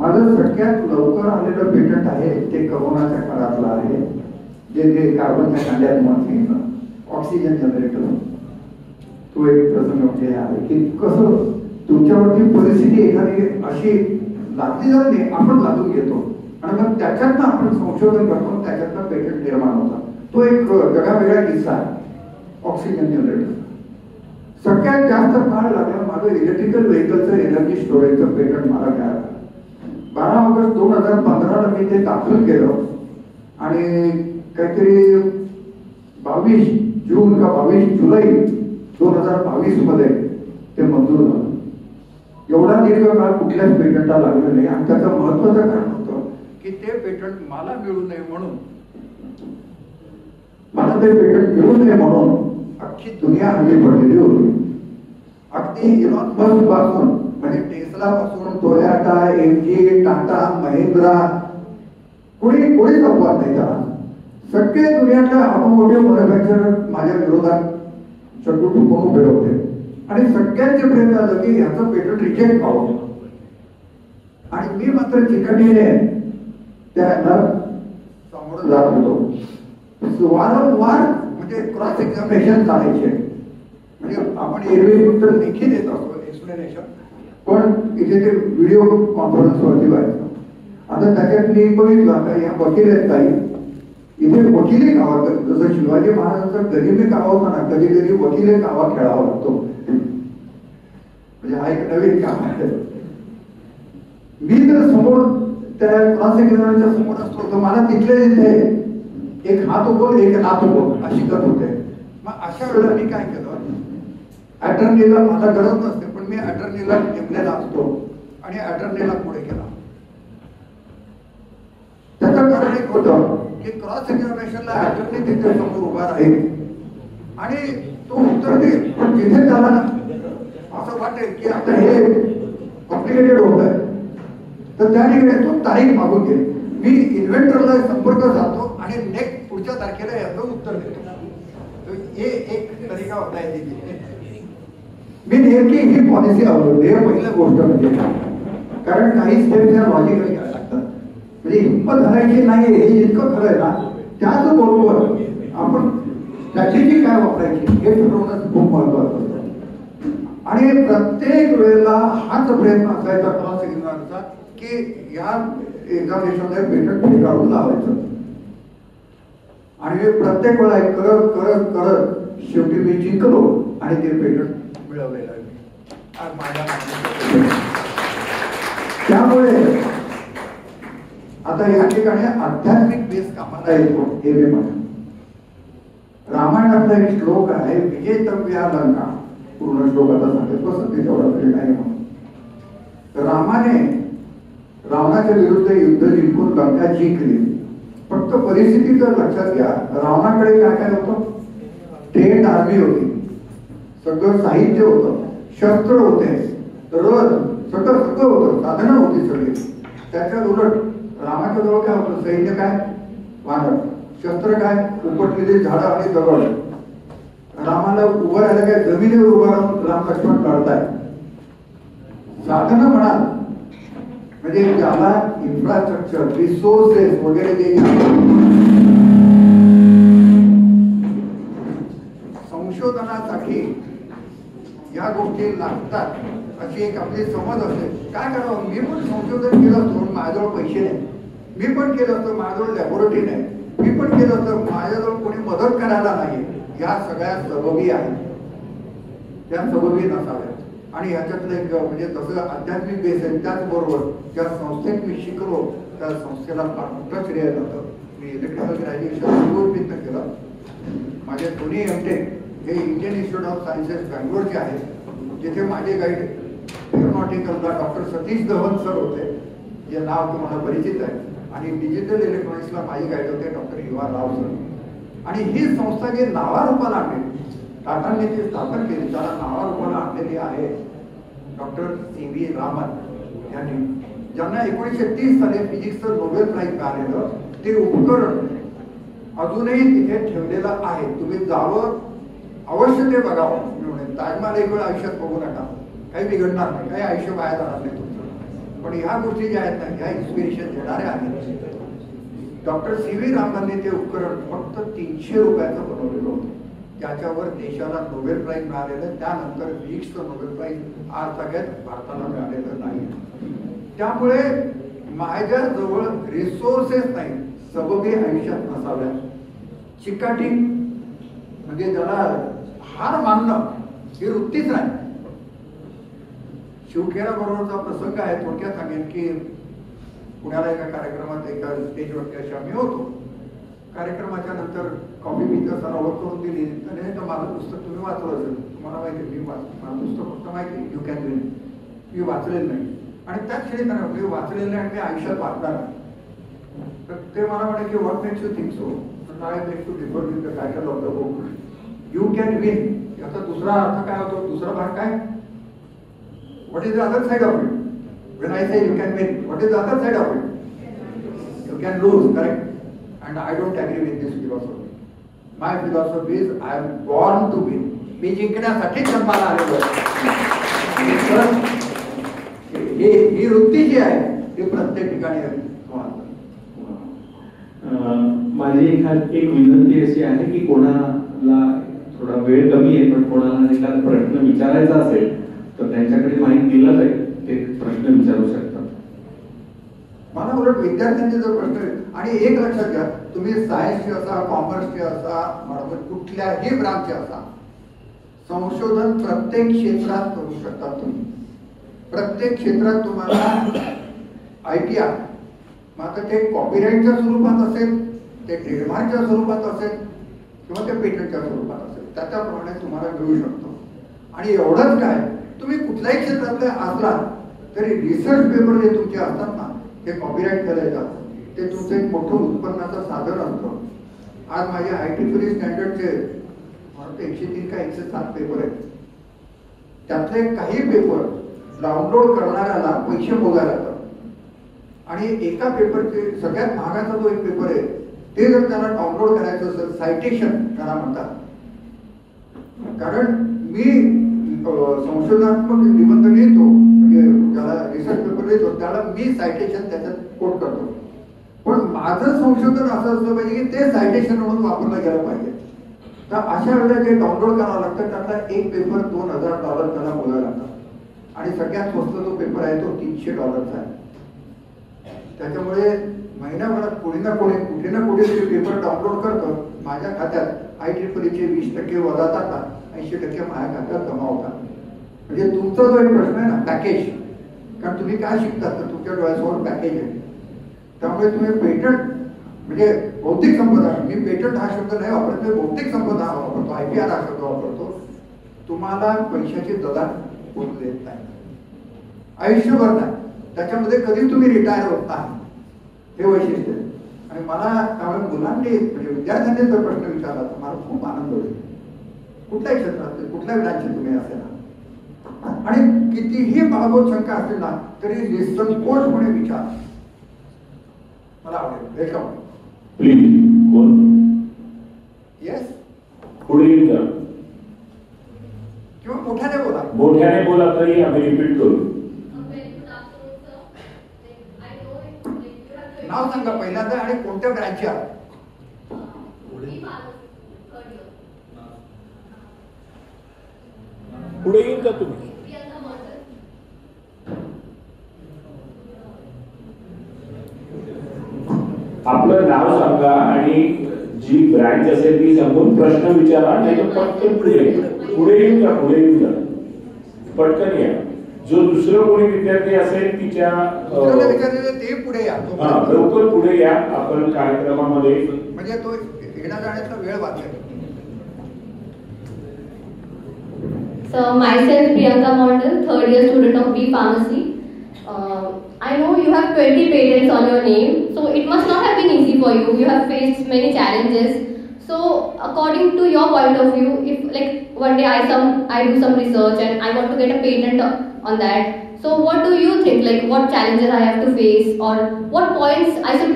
माझं सगळ्यात लवकर आलेलं पेटंट आहे ते करोनाच्या काळातलं आहे, जे कार्बनच्या कांड्यात म्हणून ऑक्सिजन जनरेटर. तो एक प्रसंग म्हणजे आहे की कसं तुमच्यावरती परिस्थिती एखादी अशी लागली जात नाही, आपण लादून घेतो आणि मग त्याच्यातनं आपण संशोधन करतो, त्याच्यातनं पेटंट निर्माण होतात. तो एक जगावेगळा किस्सा आहे ऑक्सिजन जनरेटर. सगळ्यात जास्त काळ लागला माझं इलेक्ट्रिकल व्हेकलचं एनर्जी स्टोरेजचं पेटंट मला घ्यायला. 12 ऑगस्ट 2015 मी ते दाखल केलं आणि काहीतरी 22 जून का 22 जुलै 2022 मध्ये ते मंजूर झालं. एवढा दीर्घ काळ कुठल्याच पेटंटला लागलं नाही आणि त्याचं महत्वाचं कारण होतं की ते पेटंट मला मिळू नये म्हणून, मला ते पेटंट मिळू नये म्हणून अख्खी दुनिया हल्ली पडलेली होती. अगदी इलॉन मस्क पासून म्हणजे टेस्ला पासून टोयोटा, एमजी, टाटा, महिंद्रा, कोणीच अपवाद नाही त्याला. सगळे दुनियातल्या ऑटोमोटिव्ह मॅन्युफॅक्चरर माझ्या विरोधात चट्टू ठोकून उभे होते आणि सगळ्यांचे प्रयत्न झालं की ह्याचं पेटंट रिजेक्ट व्हावं. आणि मी मात्र चिकाटीने त्याला सामोरं जात होतो. वारंवार म्हणजे क्रॉस एक्झामिनेशन चालायचे. म्हणजे आपण एरवी फक्त लेखी देत असतो एक्सप्लेनेशन, पण इथे ते व्हिडिओ कॉन्फरन्स वरती व्हायचं. आता त्याच्यात मी बघितलं आता या वकील आहेत काही, इथे वकिली कावा, जसं शिवाजी महाराजांचा गरिबी कावा होता ना, कधी कधी वकिली कावा खेळावा लागतो. म्हणजे हा एक नवीन काम आहे. मी जर समोर त्या क्रॉस एक्झामिनेशनच्या समोर असतो तर मला तिथले एक हात उगवल एक नात उगवल अशी गत होते. मग अशा वेळेला मी काय केलं, अटर्नीला मला गरज नसते पण मी अटर्नीला नेमलेला असतो आणि अटर्नीला पुढे केला. त्याचं कारण एक होतं की क्रॉस एक्झामिनेशनला अटर्नी तिथे समोर उभा राहील आणि तो उत्तर देईल, पण तिथे त्याला असं वाटेल की आता हे कॉम्प्लिकेटेड होत आहे, तर त्या ठिकाणी तो तारीख मागून घेईल. मी इन्व्हेंटरला संपर्क साधतो आणि नेक्स्ट पुढच्या तारखेला याचं उत्तर देतो. हे एक तरीका होता आहे. मी नेमकी ही पॉलिसी आवडली आहे. पहिली गोष्ट म्हणजे कारण काही स्टेप्स या लॉजिकली घ्यायला लागतात. म्हणजे हिंमत धरायची नाही हे इतकं खरं आहे ना, त्याच बरोबर आपण स्ट्रॅटेजी काय वापरायची हे ठरवणं खूप महत्वाचं असतं. आणि प्रत्येक वेळेला हाच प्रयत्न असायचा क्रॉस एक्झामिनेशनचा की या एक्झामिनेशनला पेटंट फेटाळून लावायचं. आणि प्रत्येक वेळा करत करत करत शेवटी मी जिंकलो आणि ते पेटंट मिळवलेलं आहे. त्यामुळे आता या ठिकाणी आध्यात्मिक बेस कामाला येतो हे मी म्हणतो. रामायणातला एक श्लोक आहे, विजेतव्या लंका. पूर्ण श्लोक आता सांगितलं सध्या तेवढा तरी नाही म्हणून. रामाने रावणाच्या विरुद्ध युद्ध जिंकून लंका जिंकली. फक्त परिस्थिती जर लक्षात घ्या, रावणाकडे काय काय होतं, ट्रेंड आर्मी होती, सगळं साहित्य होतं, शस्त्र होते, रथ सगळं सगळं होतं, साधनं होती सगळी. त्याच्या उलट रामाच्या जवळ काय होतं, सैन्य काय, वानर, शस्त्र काय, उपटलेली झाडं आणि दगड. रामाला उभं राहायला काय, जमिनीवर उभं राहून राम लक्ष्मण लढताय. साधनं म्हणाल म्हणजे ज्याला इन्फ्रास्ट्रक्चर रिसोर्सेस वगैरे जे संशोधनासाठी या गोष्टी लागतात अशी एक आपली समज असेल. काय करावं, मी पण संशोधन केलं असतं, माझ्याजवळ पैसे नाही. मी पण केलं असतं, माझ्याजवळ लॅबोरेटरी नाही. मी पण केलं असतं, माझ्याजवळ कोणी मदत करायला नाही. या सगळ्या सबबी आहेत, त्या सबबी नसाव्यात. आणि ह्याच्यातलं एक म्हणजे तसं आध्यात्मिक बेस आहे. त्याचबरोबर ज्या संस्थेत मी शिकलो त्या संस्थेला फार मोठं श्रेय जातं. मी इलेक्ट्रिकल ग्रॅज्युएशन प्रयत्न केला. माझे दोन्ही एमटेक हे इंडियन इन्स्टिट्यूट ऑफ सायन्सेस बँगलोरचे आहेत, जिथे माझे गाईड एरोनॉटिकलला डॉक्टर सतीश धवन सर होते, जे नाव तुम्हाला परिचित आहे. आणि डिजिटल इलेक्ट्रॉनिक्सला माझे गाईड होते डॉक्टर युवा राव सर. आणि ही संस्था जी नावारूपाला आणली, टाटांनी ती स्थापन केली, त्याला नावारूपाला आणलेली आहे डॉक्टर सी.व्ही. रामन यांनी, ज्यांना 1930 साली फिजिक्सचं नोबेल प्राइज मिळालेलं. ते उपकरण अजूनही तिथे ठेवलेलं आहे. तुम्ही जावं, अवश्य ते बघावं. ताजमहाल एक वेळ आयुष्यात बघू नका, काही बिघडणार नाही, काही आयुष्य बाहेर जाणार नाही तुमचं. पण ह्या गोष्टी ज्या आहेत ना, ह्या इन्स्पिरेशन देणाऱ्या आहेत. डॉक्टर सी.व्ही. रामनने ते उपकरण फक्त 300 रुपयाचं बनवलेलं होतं. त्याच्यावर देशाला नोबेल प्राइज मिळालेलं. त्यानंतर फिजिक्सचं नोबेल प्राइज आज सगळ्यात भारताला मिळालेलं नाही. त्यामुळे माझ्याजवळ रिसोर्सेस नाही, सबबी आयुष्यात नसाव्या. चिकाटी म्हणजे ज्याला हार मानणं ही वृत्तीच नाही. शिवखेडा बरोबरचा प्रसंग आहे, थोडक्यात सांगेन की पुण्याला एका कार्यक्रमात एका स्टेजवरती अशा मी होतो. कार्यक्रमाच्या नंतर कॉफी मी तर सरावर करून दिली. तर माझं पुस्तक तुम्ही वाचलं असेल, तुम्हाला माहिती आहे, मी माझं पुस्तक फक्त माहिती, यू कॅन विन. मी वाचलेलं नाही आणि त्याच क्षणी त्यांना मी वाचलेलं नाही आणि मी आयुष्यात वाचणार नाही. तर ते मला म्हणे की what makes you think so. I make to differ with the title of the book. You can win याचा दुसरा अर्थ काय होतो, दुसरा भाग काय, what is the other side of it. When I say you can win, what is the other side of it? You can lose, correct? And I don't agree with this philosophy. My philosophy is I am born to win. मी जिंकण्यासाठी जन्माला आलेलो आहे. ही वृत्ती जी आहे ती प्रत्येक ठिकाणी आहे. माझी एक विनंती अशी आहे की कोणाला थोडा वेळ कमी आहे, पण कोणाला एखादा प्रश्न विचारायचा असेल तर त्यांच्याकडे माहिती दिलं जाईल, ते प्रश्न विचारू शकतात. मला उलट विद्यार्थ्यांचे जो प्रश्न आहे, आणि एक लक्षात घ्या, तुम्ही सायन्सचे असा, कॉमर्सचे असा, कुठल्याही ब्रांचचे असा, संशोधन प्रत्येक क्षेत्रात करू शकता तुम्ही. प्रत्येक क्षेत्रात तुम्हाला आयटी आहे. मग आता ते कॉपीराईटच्या स्वरूपात असेल ते ट्रेडमार्कच्या स्वरूपात असेल किंवा ते पेटंटच्या स्वरूपात असेल, त्याच्याप्रमाणे तुम्हाला मिळू शकतो. आणि एवढंच काय, तुम्ही कुठल्याही क्षेत्रातले असलात तरी रिसर्च पेपर जे तुमचे असतात ना, ते कॉपीराईट केले जातात. ते तुमचं एक मोठं उत्पन्नाचं साधन असतं. आज माझे IEEE स्टँडर्डचे मला 103 का 107 पेपर आहेत. त्यातले काही पेपर डाउनलोड करणाऱ्याला पैसे मोजायला लागतात. आणि एका पेपरचे सगळ्यात महागाचा जो एक पेपर आहे, ते जर त्याला डाउनलोड करायचं असेल, सायटेशन त्याला म्हणतात. कारण मी संशोधनात्मक निबंध लिहितो, म्हणजे ज्याला रिसर्च पेपर लिहितो त्याला मी सायटेशन त्याच्यात कोट करतो. पण माझं संशोधन असं असलं पाहिजे की ते सायटेशन म्हणून वापरलं गेलं पाहिजे. तर अशा वेळेला जे डाउनलोड करावं लागतं त्यातला एक पेपर $2000 त्याला बोलायला लागतात. आणि सगळ्यात स्वस्त जो पेपर आहे तो $300 आहे. त्याच्यामुळे महिन्याभरात कोणी ना कोणी कुठे ना कुठे ते पेपर डाउनलोड करतं. माझ्या खात्यात IEEE 20% वजा जातात, 80% माझ्या खात्यात जमा होतात. म्हणजे तुमचा जो एक प्रश्न आहे ना, पॅकेज, कारण तुम्ही काय शिकतात तर तुमच्या डोळ्यासमोर पॅकेज आहे. त्यामुळे तुम्ही पेटंट म्हणजे बौद्धिक संपदा, मी पेटंट हा शब्द नाही वापरत, मी बौद्धिक संपदा हा वापरतो, IPR हा शब्द वापरतो. तुम्हाला पैशाची दलाल कोण देत नाही, आयुष्यभर नाही. त्याच्यामध्ये कधी तुम्ही रिटायर होत नाही, हे वैशिष्ट्य. आणि मला त्यामुळे मुलांनी म्हणजे विद्यार्थ्यांनी जर प्रश्न विचारला तर मला खूप आनंद होईल. कुठल्याही क्षेत्रात कुठल्याही ब्रँचचे तुम्ही असेल आणि कितीही बाळगोत शंका असेल ना तरी निसंकोचपणे विचार, मला आवडेल. वेलकम. प्लीज कोण? येस, पुढे येईल का? किंवा मोठ्याने बोला. मोठ्याने बोला तरी आम्ही रिपीट करू. नाव सांगा पहिल्यांदा आणि कोणत्या ब्रँचचे आहात. पुढे येईल का तुम्ही? आपलं नाव सांगा आणि जी ब्रँच असेल ती सांगून प्रश्न विचारा, नाही तर पटकन पुढे येईल का? पुढे येईल का? पटकन या. जो दुसरं कोणी विद्यार्थी असेल तिच्या ते पुढे या, लवकर पुढे या. आपण कार्यक्रमामध्ये म्हणजे तो येण्या जाण्याचा वेळ वाचेल. So myself Priyanka Mondal, third year student of B Pharmacy. I know you have 20 patents on your name, so it must not have been easy for you. You have faced many challenges. So according to your point of view, if like one day I do some research and I want to get a patent on that, so what do you think? Like what challenges I have to face, or what points I should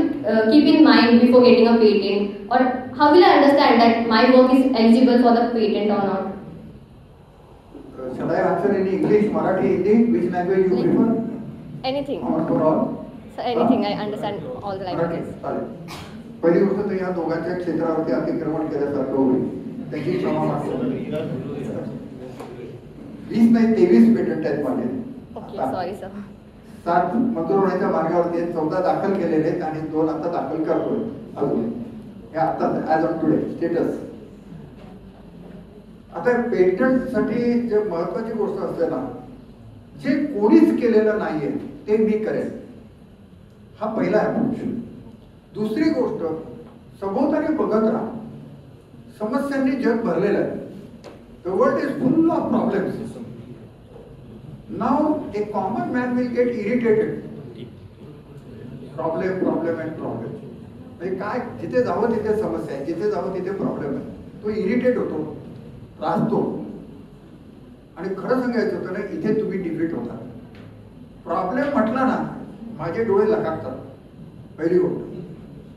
keep in mind before getting a patent, or how will I understand that my work is eligible for the patent or not? Shall I answer in English, Marathi, Hindi? Which language you prefer? Anything. Or for all? So anything, I understand all the languages. चालेल. पहिली गोष्ट तर या दोघांच्या क्षेत्रावरती अतिक्रमण केल्यासारखं होईल. त्याची क्षमा मागतो. 20 नाही 23 पेटंट आहेत माझे. Okay, sorry sir. 7 मंजूर होण्याच्या मार्गावरती आहेत, 14 दाखल केलेले आहेत आणि 2 आता दाखल करतोय अजून. हे आता ऍज ऑन टुडे स्टेटस. आता पेटंट साठी जे महत्वाची गोष्ट असते ना, जे कोणीच केलेलं नाहीये ते मी करेन, हा पहिला अप्रोच. दुसरी गोष्ट, सभोवताली बघत राहा. समस्यांनी जग भरलेलं आहे. The world is full of problems. Now A common man will get irritated. Problem problem and problem. म्हणजे काय, जिथे जावं तिथे समस्या आहे, जिथे जावं तिथे प्रॉब्लेम आहे. तो इरिटेट होतो, त्रासतो. आणि खरं सांगायचं होतं ना, इथे तुम्ही डिफीट होता. प्रॉब्लेम म्हटला ना, माझे डोळे लगातात. पहिली गोष्ट,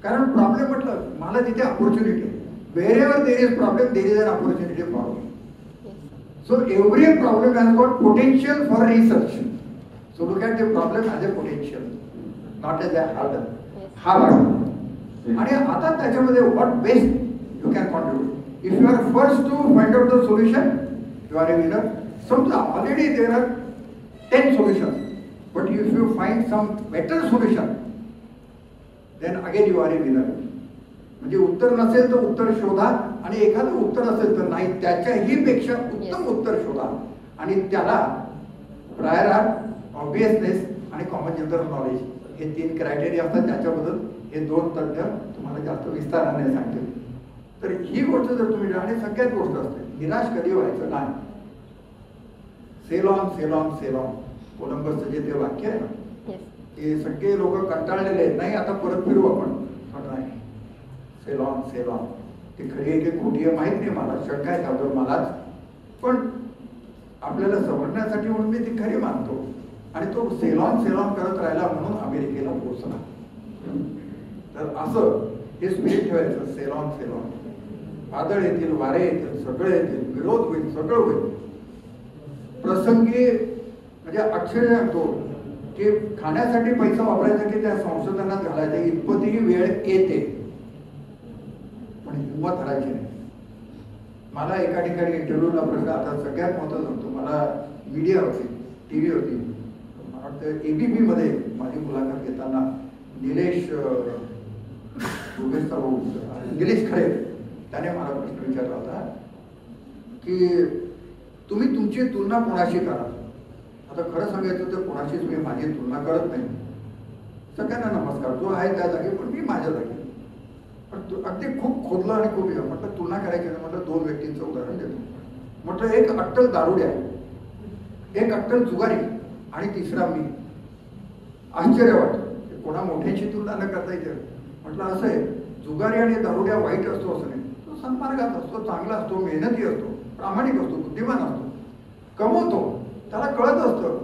कारण प्रॉब्लेम म्हटलं मला तिथे opportunity. wherever there is problem there is an opportunity for me. So every problem has got potential for research. So look at the problem as a potential, not as a hurdle. हा वाटतो. आणि आता त्याच्यामध्ये what best you can contribute. If you are first to find out the solution, you are a winner. समजा already there are 10 solutions, but if you find some better solution, then again you are a winner. म्हणजे उत्तर नसेल तर उत्तर शोधा, आणि एखादं उत्तर असेल तर नाही त्याच्याही पेक्षा उत्तम उत्तर शोधा, आणि त्याला प्रायर आर्ट, ऑब्वियसनेस आणि कॉमन जनरल नॉलेज हे 3 क्रायटेरिया असतात. त्याच्याबद्दल हे 2 तज्ञ तुम्हाला जास्त विस्ताराने सांगते. तर ही गोष्ट जर तुम्ही आणि सगळ्यात गोष्ट असते, निराश कधी व्हायचं नाही. सेलॉन सेलॉन सेलॉन कोलंबसचं जे ते वाक्य आहे ना, ते सगळे लोक कंटाळलेले आहेत, नाही आता परत फिरू आपण, पण नाही, सेलॉन सेलॉन. ते खरी आहे की खोटी आहे माहीत नाही, मला शंका आहे त्यावर मलाच, पण आपल्याला समजण्यासाठी म्हणून मी ती खरी मानतो. आणि तो सेलॉन सेलॉन करत राहिला म्हणून अमेरिकेला पोहोचला. तर असं हे स्पिरिट ठेवायचं, सेलॉन सेलॉन. वादळ येतील, वारे येतील, सगळे येतील, विरोध होईल, सगळं होईल. प्रसंगी म्हणजे अक्षर सांगतो की खाण्यासाठी पैसा वापरायचा की त्या संशोधनात घालायचा इतपतही वेळ येते, पण हिंमत हरायची नाही. मला एका ठिकाणी इंटरव्ह्यूला प्रश्न, आता सगळ्यात महत्त्वाचं सांगतो, मला मीडिया होती, TV होती, मला वाटतं ABP मध्ये माझी मुलाखत घेताना निलेश निलेश खरे त्याने मला प्रश्न विचारला होता की तुम्ही तुमची तुलना कोणाशी करा. आता खरं सांगायचं तर कोणाशीच मी माझी तुलना करत नाही. सगळ्यांना नमस्कार, जो आहे त्या जागी, पण मी माझ्या जागी. पण अगदी खूप खोदलं आणि खूप म्हटलं तुलना करायची नाही. म्हटलं 2 व्यक्तींचं उदाहरण देतो. म्हटलं एक अट्टल दारुड्या, एक अट्टल जुगारी आणि तिसरा मी. आश्चर्य वाटतं कोणा मोठ्याची तुलना न करता येते. म्हटलं असं आहे, जुगारी आणि दारुड्या वाईट असतो असं नाही, तो सन्मार्गात असतो, चांगला असतो, मेहनती असतो, प्रामाणिक असतो, बुद्धिमान असतो, कमवतो. त्याला कळत असतं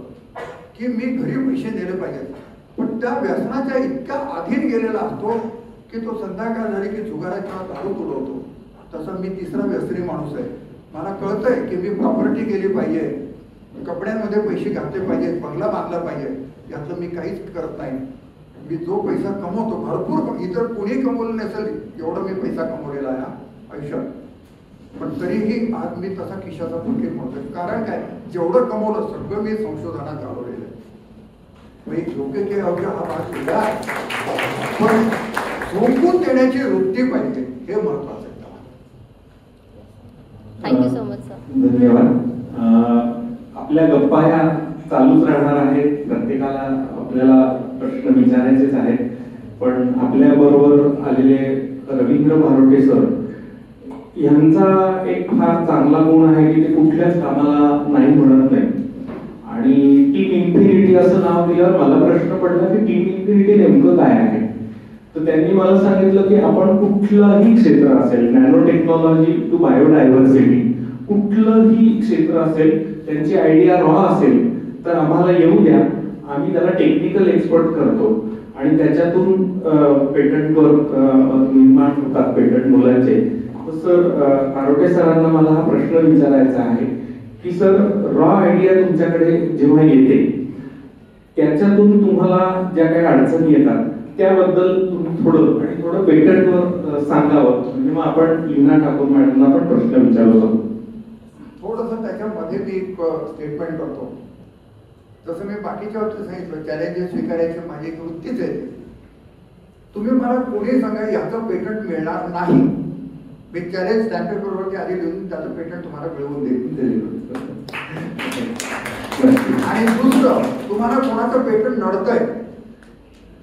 की मी घरी पैसे दिले पाहिजेत, पण त्या व्यसनाच्या इतका अधीन गेलेला असतो की तो संध्याकाळ झाली की जुगाराच्या दारू तुडवतो. तसा मी तिसरा व्यसनी माणूस आहे. मला कळतंय की मी प्रॉपर्टी केली पाहिजे, कपड्यांमध्ये पैसे घातले पाहिजेत, बंगला बांधला पाहिजे, यातलं मी काहीच करत नाही. मी जो पैसा कमवतो भरपूर, इतर कोणी कमवलं नसेल एवढं मी पैसा कमवलेला आहे आयुष्यात, पण तरीही आज मी तसा खिशाचा फकीर म्हणतोय. कारण काय, जेवढं कमवलं सगळं मी संशोधनात घालवलेलं आहे. योग्य की अवघ्य हा भाग वेगळा आहे, पण झोपून देण्याची वृत्ती पाहिजे, हे महत्वाचं आहे. Thank you so much sir. धन्यवाद. आपल्या गप्पा ह्या चालूच राहणार आहेत, प्रत्येकाला आपल्याला प्रश्न विचारायचेच आहेत, पण आपल्या बरोबर आलेले रवींद्र भारोटे सर यांचा एक फार चांगला गुण आहे की ते कुठल्याच कामाला नाही म्हणत नाही. आणि टीम इन्फिनिटी असं नाव दिल्यावर मला प्रश्न पडला की टीम इन्फिनिटी नेमकं काय आहे. तर त्यांनी मला सांगितलं की आपण कुठलंही क्षेत्र असेल, नॅनो टेक्नॉलॉजी टू बायोडायव्हर्सिटी, कुठलंही क्षेत्र असेल, त्यांची आयडिया रॉ असेल तर आम्हाला येऊ द्या, आम्ही त्याला टेक्निकल एक्सपर्ट करतो आणि त्याच्यातून पेटंट वर्क निर्माण होतात, पेटंट मुलांचे. सर भारोटे सरांना मला हा प्रश्न विचारायचा आहे की सर, रॉ आयडिया तुमच्याकडे जेव्हा येते त्याच्यातून तुम्हाला ज्या काही अडचणी येतात त्याबद्दल तुम्ही थोडं पेटंटवर सांगावं, म्हणजे मग आपण लीना ठाकूर मॅडमना पण प्रश्न विचारू शकतो. थोडंसं त्याच्यामध्ये मी एक स्टेटमेंट करतो. जसं मी बाकीच्या बाबतीत सांगितलं, चॅलेंजेस स्वीकारायची माझी एक वृत्तीच आहे. तुम्ही मला कोणी सांगा याचं पेटंट मिळणार नाही, मी चॅलेंज स्टॅम्प पेपरवरती आधी लिहून त्याचं पेटंट तुम्हाला मिळवून दिलेलं. आणि दुसरं, तुम्हाला कोणाचं पेटंट नडतंय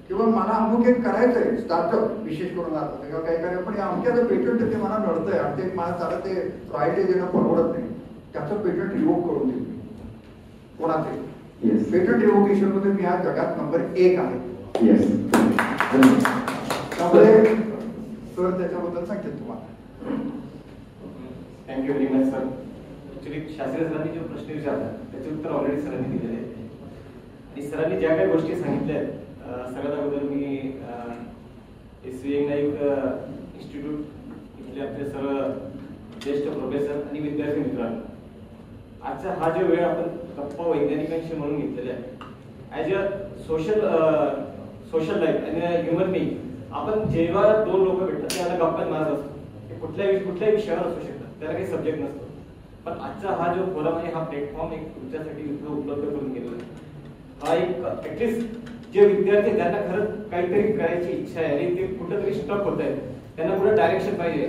किंवा मला अमुक एक करायचंय, स्टार्टअप विशेष करून आता किंवा काय करायचं, पण अमक्याचं पेटंट ते मला नडतंय आणि ते मला चालत ते रॉयल्टी देणं परवडत नाही, त्याचं पेटंट रिवोक करून देईल. कोणाचे पेटंट रिवोकेशन मध्ये मी आज जगात नंबर 1 आहे. त्यामुळे सर त्याच्याबद्दल सांगते तुम्हाला. Thank you very much sir. Actually Shastri सरांनी जो प्रश्न विचारला त्याचे उत्तर ऑलरेडी सरांनी दिलेले आहे आणि सरांनी ज्या काही गोष्टी सांगितल्या आहेत, सगळ्यात अगोदर मी SVN नाईक इन्स्टिट्यूट इथले आपले सर्व ज्येष्ठ प्रोफेसर आणि विद्यार्थी मित्रांनो, आजचा हा जो वेळ आपण गप्पा वैज्ञानिकांशी म्हणून घेतलेला आहे, ॲज अ सोशल लाईफ आणि ह्युमन बिंग, आपण जेव्हा 2 लोक भेटतात त्याला गप्पा मारत असतो. ते कुठल्याही विषयावर असू शकतात, त्याला काही सब्जेक्ट नसतो. पण आजचा हा जो फोरम आहे, हा प्लॅटफॉर्म एक तुमच्यासाठी उपलब्ध करून गेलेला आहे. हा एक ऍटलिस्ट जे विद्यार्थी त्यांना खरंच काहीतरी करायची इच्छा आहे आणि ते कुठेतरी स्टक होत आहेत, त्यांना कुठे डायरेक्शन पाहिजे,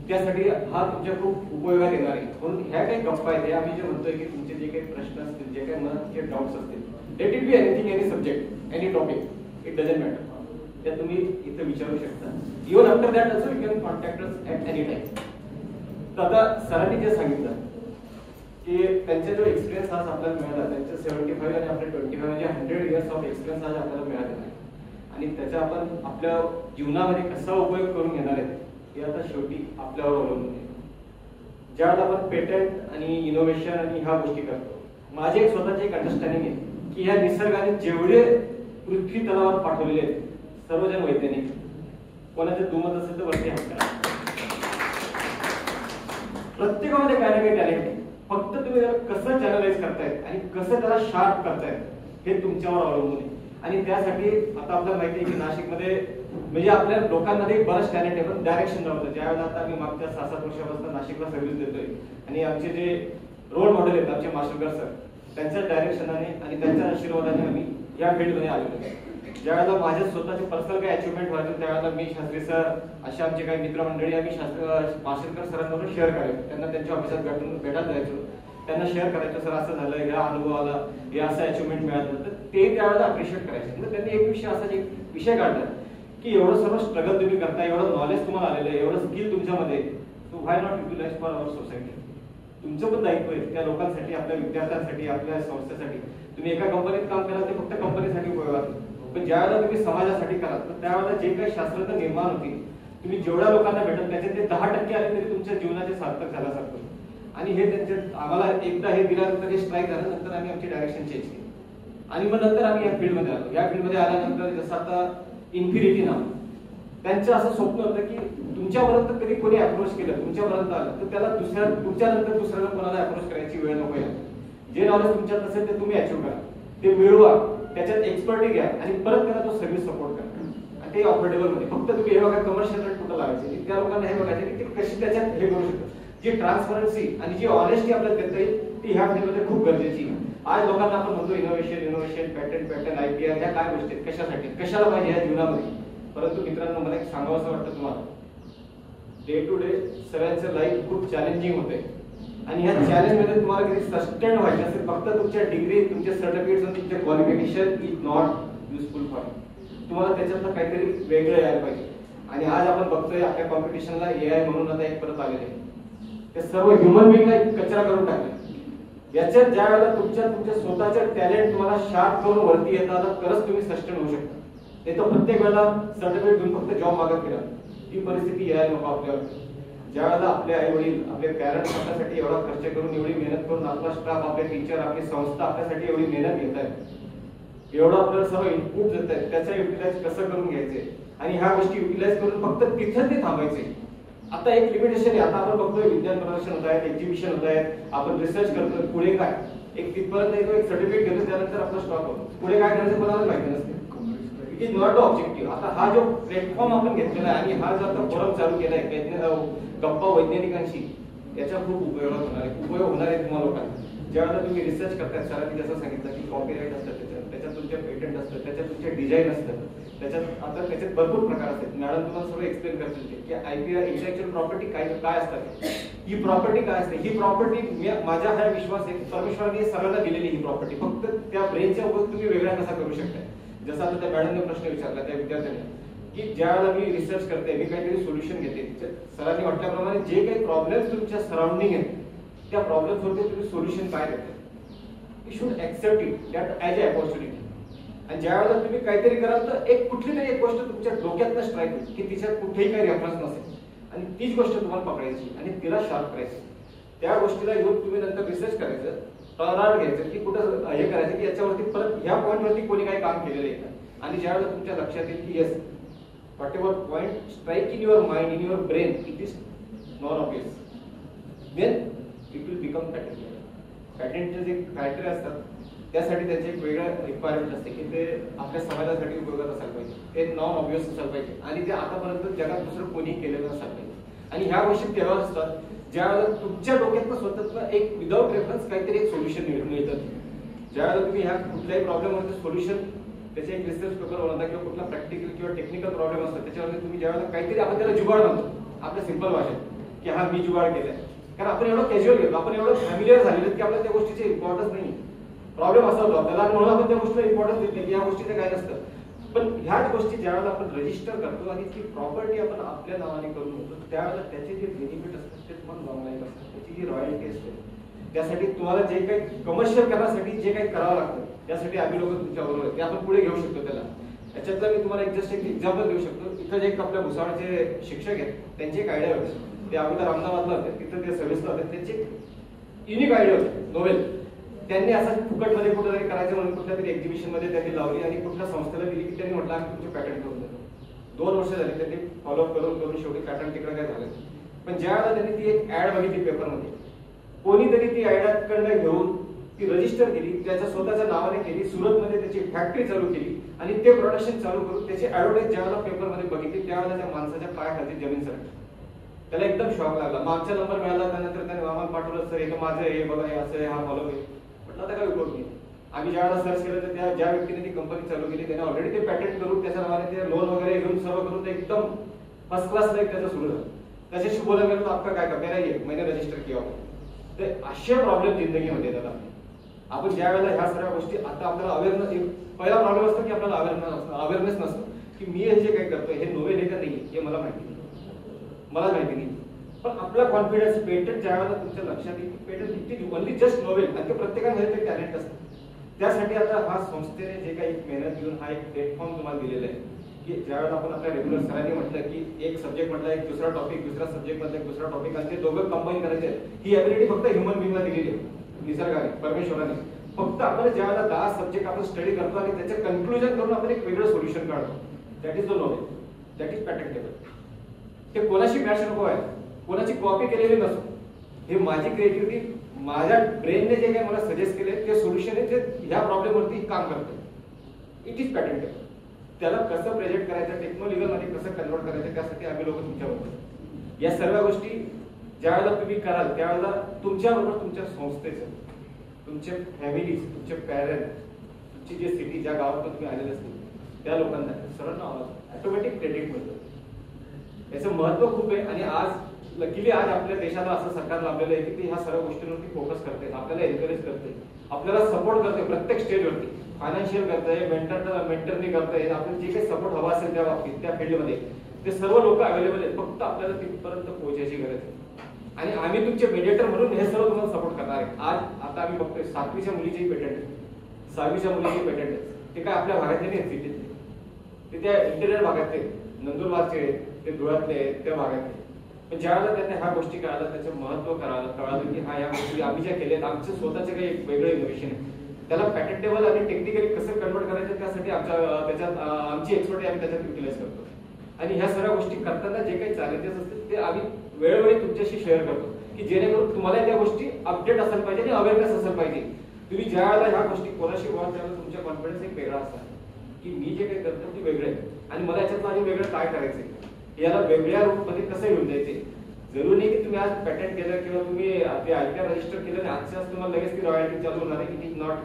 त्यासाठी हा तुमच्या खूप उपयोगात येणार आहे. म्हणून ह्या काही गप्पा आहेत, आम्ही जे म्हणतोय की तुमचे जे काही प्रश्न असतील, जे काही मनात जे डाऊट्स असतील, let it be anything, any subject, any topic, it doesn't matter. त्या तुम्ही इथे विचारू शकता. Even after that also you can contact us at any time. तर आता सरांनी जे सांगितलं की त्यांचा जो एक्सपिरियन्स आज आपल्याला मिळाला, त्यांचे 75 आणि आपले 25 म्हणजे 100 इयर्स ऑफ एक्सपिरियन्स आज आपल्याला मिळालेला आहे. आणि त्याचा आपण आपल्या जीवनामध्ये कसा उपयोग करून घेणार आहे हे आता शेवटी आपल्यावर अवलंबून आहे. ज्यावेळेला आपण पेटंट आणि इनोव्हेशन आणि ह्या गोष्टी करतो, माझे एक स्वतःचे एक अंडरस्टँडिंग आहे की ह्या निसर्गाने जेवढे पृथ्वी तलावर पाठवलेले आहेत सर्वजण वैज्ञानिक, कोणाचे दुमत असेल तर वरती हात करा. प्रत्येकामध्ये काय ना काही टॅलेंट आहे. फक्त तुम्ही त्याला कसं चॅनलाइज करतायत आणि कसं त्याला शार्प करतायत हे तुमच्यावर अवलंबून आहे. आणि त्यासाठी आता आपल्याला माहिती आहे की नाशिकमध्ये म्हणजे आपल्या लोकांमध्ये बरंच टॅलेंट आहे, पण डायरेक्शन नव्हतं. ज्यावेळेला आता आम्ही मागच्या 6-7 वर्षापासून नाशिकला सर्व्हिस देतोय आणि आमचे जे रोल मॉडेल आहेत आमचे माशुलकर सर, त्यांच्या डायरेक्शनाने आणि त्यांच्या आशीर्वादाने आम्ही या फील्डमध्ये आलेलो आहे. ज्यावेळेला माझ्या स्वतःचे पर्सनल काही अचिव्हमेंट व्हायचे त्यावेळेला मी शास्त्री सर असे आमचे काही मित्रमंडळी आम्ही माशुलकर सरांबरोबर शेअर करायचो. त्यांना त्यांच्या ऑफिसात भेटायला जायचो, त्यांना शेअर करायचं सर असं झालं, या अनुभवाला हे असं अचिव्हमेंट मिळालं, तर ते त्यावेळेला अप्रिशिएट करायचे. म्हणजे त्यांनी एक विषय असा एक विषय काढला की एवढं सर्व स्ट्रगल तुम्ही करताय, एवढं नॉलेज तुम्हाला आलेलं आहे, एवढं स्किल तुमच्यामध्ये, so why not utilise for our society. तुमचं पण दायित्व आहे त्या लोकांसाठी, आपल्या विद्यार्थ्यांसाठी, आपल्या संस्थेसाठी. तुम्ही एका कंपनीत काम करा ते फक्त कंपनीसाठी उपयोगात, पण ज्यावेळेला तुम्ही समाजासाठी करा तर त्यावेळेला जे काही शास्त्रज्ञ निर्माण होतील, तुम्ही जेवढ्या लोकांना भेटल त्याचे ते 10% आले तरी तुमच्या जीवनाचे सार्थक झाल्यासारखं. आणि हे त्यांचे आम्हाला एकदा हे दिल्यानंतर हे स्ट्राईक झालं, नंतर आम्ही आमची डायरेक्शन चेंज केली आणि मग नंतर आम्ही या फील्डमध्ये आलो. या फील्डमध्ये आल्यानंतर जसं आता इन्फिनिटी नाव, त्यांचं असं स्वप्न होतं की तुमच्यापर्यंत कधी कोणी अप्रोच केलं, तुमच्यापर्यंत आलं तर त्याला तुमच्यानंतर दुसऱ्याला कोणाला अप्रोच करायची वेळ नको आहे. जे नॉलेज तुमच्यात असेल ते तुम्ही अचीव्ह करा, ते मिळवा, त्याच्यात एक्सपर्टी घ्या आणि परत त्याला तो सर्व्हिस सपोर्ट करा. आणि ते अफोर्डेबल मध्ये फक्त तुम्ही हे बघा कमर्शियल रेट कुठं लावायचे, त्या लोकांना हे बघायचे की ते कशी त्याच्यात हे करू शकतात. जी ट्रान्सपरन्सी आणि जी ऑनेस्टी आपल्याला देता येईल ती ह्या फील्डमध्ये खूप गरजेची आहे. आज लोकांना आपण म्हणतो इनोव्हेशन, पॅटर्न, आयपीआर ह्या काय गोष्टी आहेत, कशासाठी कशाला पाहिजे या जीवनामध्ये. परंतु मित्रांनो मला एक सांगावं असं वाटतं तुम्हाला, डे टू डे सगळ्यांचं लाईफ खूप चॅलेंजिंग होते आणि ह्या चॅलेंज मध्ये तुम्हाला किती सस्टेन व्हायचे असेल, फक्त तुमच्या डिग्री, तुमचे सर्टिफिकेट्स आणि तुमचे qualification is not useful for. तुम्हाला त्याच्यातलं काहीतरी वेगळं यायला पाहिजे. आणि आज आपण बघतोय आपल्या कॉम्पिटिशनला एआय म्हणून आता एक परत आलेले आहे. ते सर्व ह्युमन बिंगला कचरा करून टाकले. याच्यात ज्या वेळेला तुमच्या स्वतःचे टॅलेंट तुम्हाला शार्प करून वरती येतात तरच तुम्ही सस्टेन होऊ शकता. ते तर प्रत्येक वेळेला सर्टिफिकेट घेऊन फक्त जॉब मागत केला ती परिस्थिती यायला नको आपल्यावर. ज्या वेळेला आपले आई वडील, आपले पॅरेंट्स आपल्यासाठी एवढा खर्च करून, एवढी मेहनत करून, आपला स्टाफ, आपले टीचर, आपली संस्था आपल्यासाठी एवढी मेहनत घेत आहेत, एवढं आपल्याला सर्व इनपुट देत आहेत, त्याचा युटिलाइज कसं करून घ्यायचे आणि ह्या गोष्टी युटिलाइज करून फक्त तिथं ते थांबायचे. आता एक लिमिटेशन आहे. आता आपण बघतोय विज्ञान प्रदर्शन होत आहेत, एक्झिबिशन होत आहेत, आपण रिसर्च करतोय, पुढे काय एक तिथपर्यंत येतो, एक सर्टिफिकेट घेतो, त्यानंतर आपला स्टॉप होतो. पुढे काय करायचं कोणाला माहिती नसते. It is not the objective. आता हा जो प्लॅटफॉर्म आपण घेतलेला आहे आणि हा जो आता फोरम चालू केलाय गप्पा वैज्ञानिकांशी, याचा खूप उपयोग होणार आहे तुम्हाला लोकांना. ज्यावेळेला तुम्ही रिसर्च करताय, सरांनी जसं सांगितलं की कॉपीराईट असतं, त्याच्यात तुमचे पेटंट असतं, त्याच्यात तुमचे डिझाईन असतं, त्याच्यात भरपूर प्रकार असतात. मॅडम तुम्हाला सर्व एक्सप्लेन करतील की आयपीआर इंटेलेक्चुअल प्रॉपर्टी काय असतात, ही प्रॉपर्टी काय असते. ही प्रॉपर्टी माझा हा विश्वास आहे परमेश्वराने सगळ्यांना दिलेली ही प्रॉपर्टी, फक्त त्या ब्रेनच्या उपयोग तुम्ही वेगळा कसा करू शकता. जसं आता त्या मॅडमने प्रश्न विचारला त्या विद्यार्थ्यांनी की ज्यावेळेला मी रिसर्च करते, मी काहीतरी सोल्युशन घेते, सरांनी म्हटल्याप्रमाणे जे काही प्रॉब्लेम्स तुमच्या सराउंडिंग आहेत त्या प्रॉब्लेम्स वरती तुम्ही सोल्युशन काय देते, you should accept it that as a opportunity. आणि ज्यावेळेला तुम्ही काहीतरी कराल तर एक कुठली तरी एक गोष्ट तुमच्या डोक्यातनं स्ट्राईक होईल की तिच्यात कुठेही काही रेफरन्स नसेल आणि तीच गोष्ट तुम्हाला पकडायची आणि तिला शार्प करायची. त्या गोष्टीला घेऊन तुम्ही नंतर रिसर्च करायचं, टर्नआउट घ्यायचं की कुठं हे करायचं की याच्यावरती परत ह्या पॉईंटवरती कोणी काही काम केलेलं आहे. आणि ज्यावेळेला तुमच्या लक्षात येईल की yes whatever point strike in your mind, in your brain, it is non obvious, then it will become pattern. पॅटर्नचे जे क्रायटेरिया असतात त्यासाठी त्यांचे एक वेगळं रिक्वायरमेंट असते की ते आपल्या समाजासाठी उपयोगात असायला पाहिजे, ते नॉन ऑब्वियस असायला पाहिजे आणि ते आतापर्यंत जगात दुसरं कोणी केलेलं असायला पाहिजे. आणि ह्या गोष्टी तेव्हा असतात ज्यावेळेला तुमच्या डोक्यातनं स्वतःच एक विदाउट रेफरन्स काहीतरी एक सोल्युशन मिळतं. ज्यावेळेला तुम्ही ह्या कुठल्याही प्रॉब्लेमवरती सोल्युशन, त्याचे एक रिसर्च पेपर बनवता किंवा कुठला प्रॅक्टिकल किंवा टेक्निकल प्रॉब्लेम असतो त्याच्यावरती तुम्ही ज्यावेळेला काहीतरी आपण त्याला जुगाड म्हणतो आपल्या सिंपल भाषेत की हा मी जुगाड केलाय, कारण आपण एवढं कॅज्युअल घेतो, आपण एवढं फॅमिलियर झालेलं की आपल्याला त्या गोष्टीचे इम्पॉर्टन्स नाही. प्रॉब्लेम असा होतो आपल्याला म्हणून आपण त्या गोष्टीला इम्पॉर्टन्स देत नाही, या गोष्टीचं काय नसतं. पण ह्याच गोष्टी ज्यावेळेला आपण रजिस्टर करतो आणि ती प्रॉपर्टी आपण आपल्या नावाने करून घेतो त्यावेळेला त्याचे जे बेनिफिट असतात ते तुम्हाला लॉंग लाईफ असतात, त्याची जी रॉयल्टी असते त्यासाठी तुम्हाला जे काही कमर्शियल करण्यासाठी जे काही करावं लागतं त्यासाठी आम्ही लोक तुमच्याबरोबर आहेत, ते आपण पुढे घेऊ शकतो त्याला. याच्यातलं मी तुम्हाला जस्ट एक एक्झाम्पल देऊ शकतो. इथं जे एक आपल्या भुसावळचे शिक्षक आहेत त्यांची एक आयडिया होती, ते अगोदर अहमदाबादला होते, तिथं ते सर्व्हिसला होते, त्यांची युनिक आयडिया होती नोवेल. त्यांनी असं फुकटमध्ये कुठेतरी करायचं म्हणून कुठल्या तरी एक्झिबिशन मध्ये त्यांनी लावली आणि कुठल्या संस्थेला दिली की त्यांनी म्हटलं आम्ही तुमचे पॅटर्न करून देतो. 2 वर्ष झाली त्यांनी फॉलोअप करून शेवटी पॅटर्न तिकडे काय झालं. पण ज्यावेळेला त्यांनी ती एक ऍड बघितली पेपरमध्ये, कोणीतरी ती ऍडकडनं घेऊन ती रजिस्टर केली, त्याच्या स्वतःच्या नावाने केली, सुरतमध्ये त्याची फॅक्टरी चालू केली आणि ते प्रोडक्शन चालू करून त्याची ऍडव्हर्टाईज ज्यावेळेला पेपरमध्ये बघितली त्यावेळेला त्या माणसाच्या पायाखाली जमीन सरकली. त्याला एकदम शॉक लागला. मागचा नंबर मिळाला त्यानंतर त्याने आम्हाला पाठवलं, सर हे माझं हे बघा हे असं आहे, हा फॉलो आहे. म्हटलं आता काय उपयोग नाही. आम्ही ज्यावेळेला सर्च केलं तर त्या ज्या व्यक्तीने ती कंपनी चालू केली त्याने ऑलरेडी ते पॅटेंट करून त्याच्या नावाने ते लोन वगैरे घेऊन सर्व करून ते एकदम फर्स्ट क्लास लाईफ त्याचं सुरू झालं. त्याच्याशी बोलायला गेलो तर आपका काय का मेरा ये मैंने रजिस्टर किया होता. ते असे प्रॉब्लेम जिंदगीमध्ये येतात. आपण ज्या वेळेला ह्या सगळ्या गोष्टी आता आपल्याला अवेअरनेस, पहिला प्रॉब्लेम असतो की आपल्याला अवेअरनेस नसतो की मी हे जे काही करतोय हे नोवेल आहे का नाही हे मला माहिती नाही. पण आपला कॉन्फिडन्स पेटंट ज्या वेळेला तुमच्या लक्षात येईल पेटंट इतकी ओनली जस्ट नोवेल आणि ते प्रत्येकामध्ये ते टॅलेंट असतं. त्यासाठी आता हा संस्थेने जे काही मेहनत घेऊन हा एक प्लॅटफॉर्म तुम्हाला दिलेला आहे की ज्यावेळेला आपण आपल्या रेग्युलर सरांनी म्हटलं की एक सब्जेक्ट म्हटलं एक दुसरा टॉपिक, दुसरा सब्जेक्ट मधला एक दुसरा टॉपिक आणि ते दोघं कंबाईन करायचे, ही ॲबिलिटी फक्त ह्युमन बिंगला दिलेली आहे निसर्गाने, परमेश्वराने. फक्त आपण ज्यावेळेला 10 सब्जेक्ट आपण स्टडी करतो आणि त्याचे कन्क्लुजन करून आपण एक वेगळं सोल्युशन काढतो, that is the knowledge, that is patentable. ते कोणाशी मॅच नको आहे, कोणाची कॉपी केलेली नसो. हे माझी क्रिएटिव्हिटी, माझ्या ब्रेनने जे काही मला सजेस्ट केले ते सोल्युशन आहे जे ह्या प्रॉब्लेमवरती काम करतं. It is patentable. त्याला कसं प्रेझेंट करायचं, टेक्नोलॉजिकल मध्ये कसं कन्वर्ट करायचं त्यासाठी आम्ही लोक तुमच्याबरोबर. या सर्व गोष्टी ज्यावेळेला तुम्ही कराल त्यावेळेला तुमच्याबरोबर तुमच्या संस्थेचं, तुमचे फॅमिलीज, तुमचे पॅरेंट्स, तुमची जे सिटी ज्या गावातून तुम्ही आलेले असतील त्या लोकांना सर्वांना ऑटोमॅटिक क्रेडिट मिळतं. याचं महत्व खूप आहे आणि आज लकीली आज आपल्या देशाला असं सरकार लाभलेलं आहे की ते ह्या सर्व गोष्टींवरती फोकस करते, आपल्याला एनकरेज करते, आपल्याला सपोर्ट करते प्रत्येक स्टेजवरती. फायनान्शियल करताय, मेंटरनी करताय, आपल्याला जे काही सपोर्ट हवा असेल त्या बाबतीत त्या फील्डमध्ये ते सर्व लोक अवेलेबल आहेत. फक्त आपल्याला तिथपर्यंत पोहोचायची गरज आहे आणि आम्ही तुमचे मेडिएटर म्हणून हे सर्व तुम्हाला सपोर्ट करणार आहे. आज आता आम्ही बघतोय 7वीच्या मुलीचेही पेटंट आहे, 6वीच्या मुलीचेही पेटंट आहे. ते काय आपल्या भागातले नाही, सिटीतले ते त्या इंटेरियर भागातले, नंदुरबारचे, ते धुळ्यातले, त्या भागातले. पण ज्यावेळेला त्यांना ह्या गोष्टी कळाल्या, त्याचं महत्व कळालं की हा या गोष्टी आम्ही ज्या केल्यात आमचं स्वतःचे काही वेगळं इनोव्हेशन आहे, त्याला पॅटेंटेबल आणि टेक्निकली कसं कन्वर्ट करायचं त्यासाठी त्याच्यात आमची एक्सपर्ट आम्ही त्याच्यात युटिलाइज करतो. आणि ह्या सर्व गोष्टी करताना जे काही चॅलेंजेस असतील ते आम्ही वेळोवेळी तुमच्याशी शेअर करतो की जेणेकरून तुम्हाला त्या गोष्टी अपडेट असायला पाहिजे आणि अवेअरनेस असायला पाहिजे. तुम्ही ज्या वेळेला ह्या गोष्टी कोणाशी बोलाल त्यावेळेला तुमच्या कॉन्फिडन्स एक वेगळा असतात की मी जे काही करतो ते वेगळं आहे आणि मला याच्यात माझे वेगळं काय करायचंय, याला वेगळ्या रूपमध्ये कसं घेऊन द्यायचे. जरूर नाही की तुम्ही आज पॅटेंट केलं किंवा तुम्ही ते IPR रजिस्टर केलं आणि आजच्याच तुम्हाला लगेच ती रॉयल्टी चालू होणार आहे. It is not.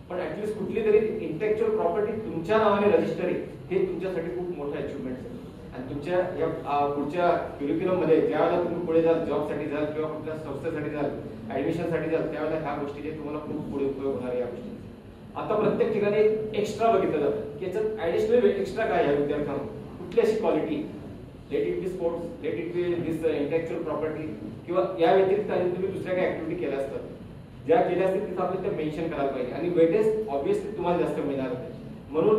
पण ऍटलीस्ट कुठली तरी इंटेलेक्च्युअल प्रॉपर्टी तुमच्या नावाने रजिस्टर आहे हे तुमच्यासाठी खूप मोठं अचिव्हमेंट आहे. आणि तुमच्या या पुढच्या क्युरिक्युलम मध्ये ज्यावेळेला तुम्ही पुढे जाल, जॉबसाठी जाल किंवा कुठल्या संस्थेसाठी जाल, ऍडमिशनसाठी जाल, त्यावेळेला ह्या गोष्टीचे तुम्हाला खूप पुढे उपयोग होणार आहे. या गोष्टी आता प्रत्येक ठिकाणी एक्स्ट्रा बघितलं जातं की याच्यात ऍडिशनल एक्स्ट्रा काय आहे विद्यार्थ्यांना, कुठली अशी quality, let it be sports, let it be this intellectual property किंवा या व्यतिरिक्त तुम्ही दुसऱ्या काही ऍक्टिव्हिटी केल्या असतात ज्या केल्या असतील तिथं आपल्याला ते मेन्शन करायला पाहिजे आणि वेटेज ऑब्व्हियसली तुम्हाला जास्त मिळणार आहे. म्हणून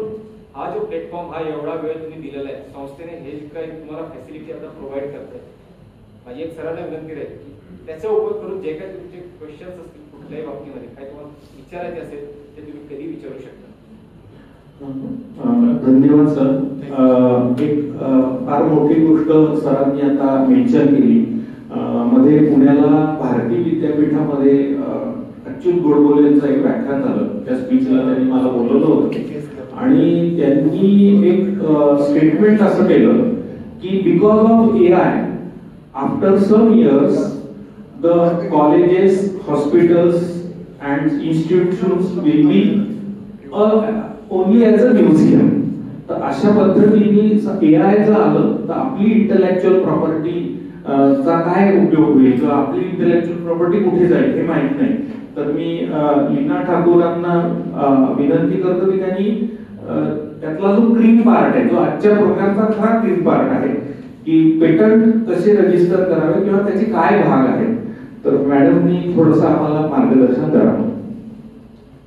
हा जो प्लॅटफॉर्म, हा एवढा वेळ तुम्ही दिलेला आहे संस्थेने, हे काही तुम्हाला फॅसिलिटी आता प्रोव्हाइड करताय, माझी एक सरांना विनंती आहे की त्याचा उपयोग करून जे काही तुमचे क्वेश्चन्स असतील कुठल्याही बाबतीमध्ये काही तुम्हाला विचारायचे असेल ते तुम्ही कधी विचारू शकता. धन्यवाद सर. एक फार मोठी गोष्ट सरांनी आता मेन्शन केली. मध्ये पुण्याला भारती विद्यापीठामध्ये अच्युत गोडबोलेंचं एक व्याख्यान झालं. त्या स्पीचला त्यांनी मला बोलवलं होतं आणि त्यांनी एक स्टेटमेंट असं केलं की because of AI after some years the colleges, hospitals and institutions will be only as a museum. तर अशा पद्धतीने AI जर आलं तर आपली इंटेलेक्च्युअल प्रॉपर्टी चा काय उपयोग होईल किंवा आपली इंटेलेक्च्युअल प्रॉपर्टी कुठे जाईल हे माहित नाही. तर मी लीना ठाकूरांना विनंती करतो की त्यांनी त्यातला जो क्रीम पार्ट आहे, जो आजच्या प्रोग्रामचा खरा क्रीम पार्ट आहे की पेटंट कसे रजिस्टर करावे किंवा त्याचे काय भाग आहेत, तर मॅडमनी थोडंसं आम्हाला मार्गदर्शन करावं.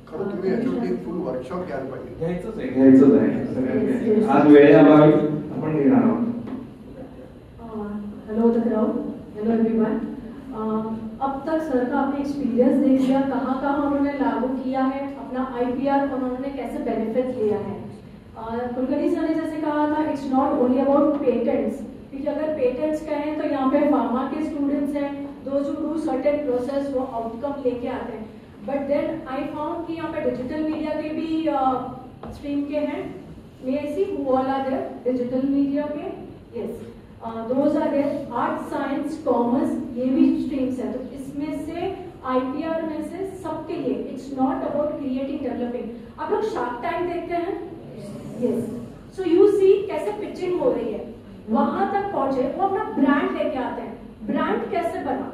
खरं तुम्ही याच्यावरती फुल वर्कशॉप घ्यायला पाहिजे. घ्यायचंच आहे सगळ्यांनी. आज वेळेअभावी आपण घेणार आहोत. Hello the crowd, hello everyone. अब तक सर का आपने एक्सपीरियंस देख लिया, कहाँ कहाँ उन्होंने लागू किया है अपना IPR और उन्होंने कैसे बेनिफिट लिया है. कुलकर्णी सर ने जैसे कहा था, it's not only about patents, क्योंकि अगर पेटेंट्स कहें तो यहाँ पे फार्मा के स्टूडेंट्स हैं, those who do certain process, वो आउटकम लेके आते हैं. बट देन आई फाउंड कि यहाँ पे डिजिटल मीडिया के भी स्ट्रीम के हैं. May I see who all are there digital media के? Yes, those are there. Art, science, commerce, ये भी स्ट्रीम्स है. तो इसमें से IPR में से सबके लिए it's not about creating, developing. आप लोग शार्क टैंक देखते हैं? यस. सो यू सी कैसे पिचिंग हो रही है, वहां तक पहुंचे, वो अपना ब्रांड लेके आते हैं. ब्रांड कैसे बना,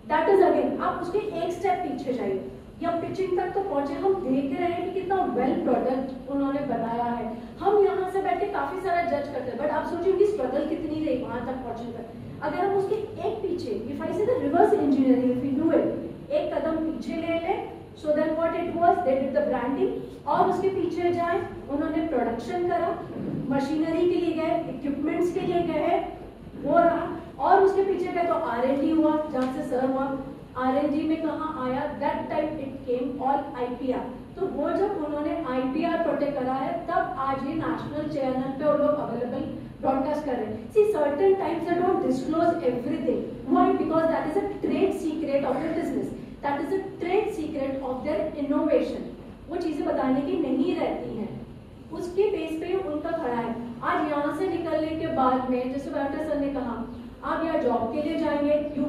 दैट इज अगेन, आप उसके एक स्टेप पीछे जाइए, या पिचिंग तक तो पहुंचे. हम देख रहे हैं कि कितना वेल प्रोडक्ट उन्होंने बनाया है. हम यहाँ से बैठ के काफी सारा जज करते हैं, बट आप सोचिए उनकी स्ट्रगल कितनी रही वहां तक पहुंचने तक. अगर हम उसके एक पीछे, if I say the reverse engineering, if you do it, एक कदम पीछे ले लें, सो देन व्हाट इट वाज, दे डिड द ब्रांडिंग, और उसके पीछे जाए, उन्होंने प्रोडक्शन करा, मशीनरी के लिए गए, इक्विपमेंट्स के लिए गए, वो रहा, और उसके पीछे गए तो R&D हुआ, जहां से सर हुआ. R&D में कहाँ आया, that time it came all IPR. तो वो जब उन्होंने IPR प्रोटेक्ट करा है, तब आज ये नेशनल चैनल पे वो लोग अवेलेबल ब्रॉडकास्ट कर रहे हैं. See certain times they don't disclose everything. Why? Because that is a trade secret of the business, that is a trade secret of their innovation. वो चीजें बताने की नहीं रहती हैं. उसके बेस पे उनका खड़ा है. आज यहाँ से निकलने के बाद में, जैसे डॉक्टर सर ने कहा, आप यहाँ जॉब के लिए जाएंगे, यू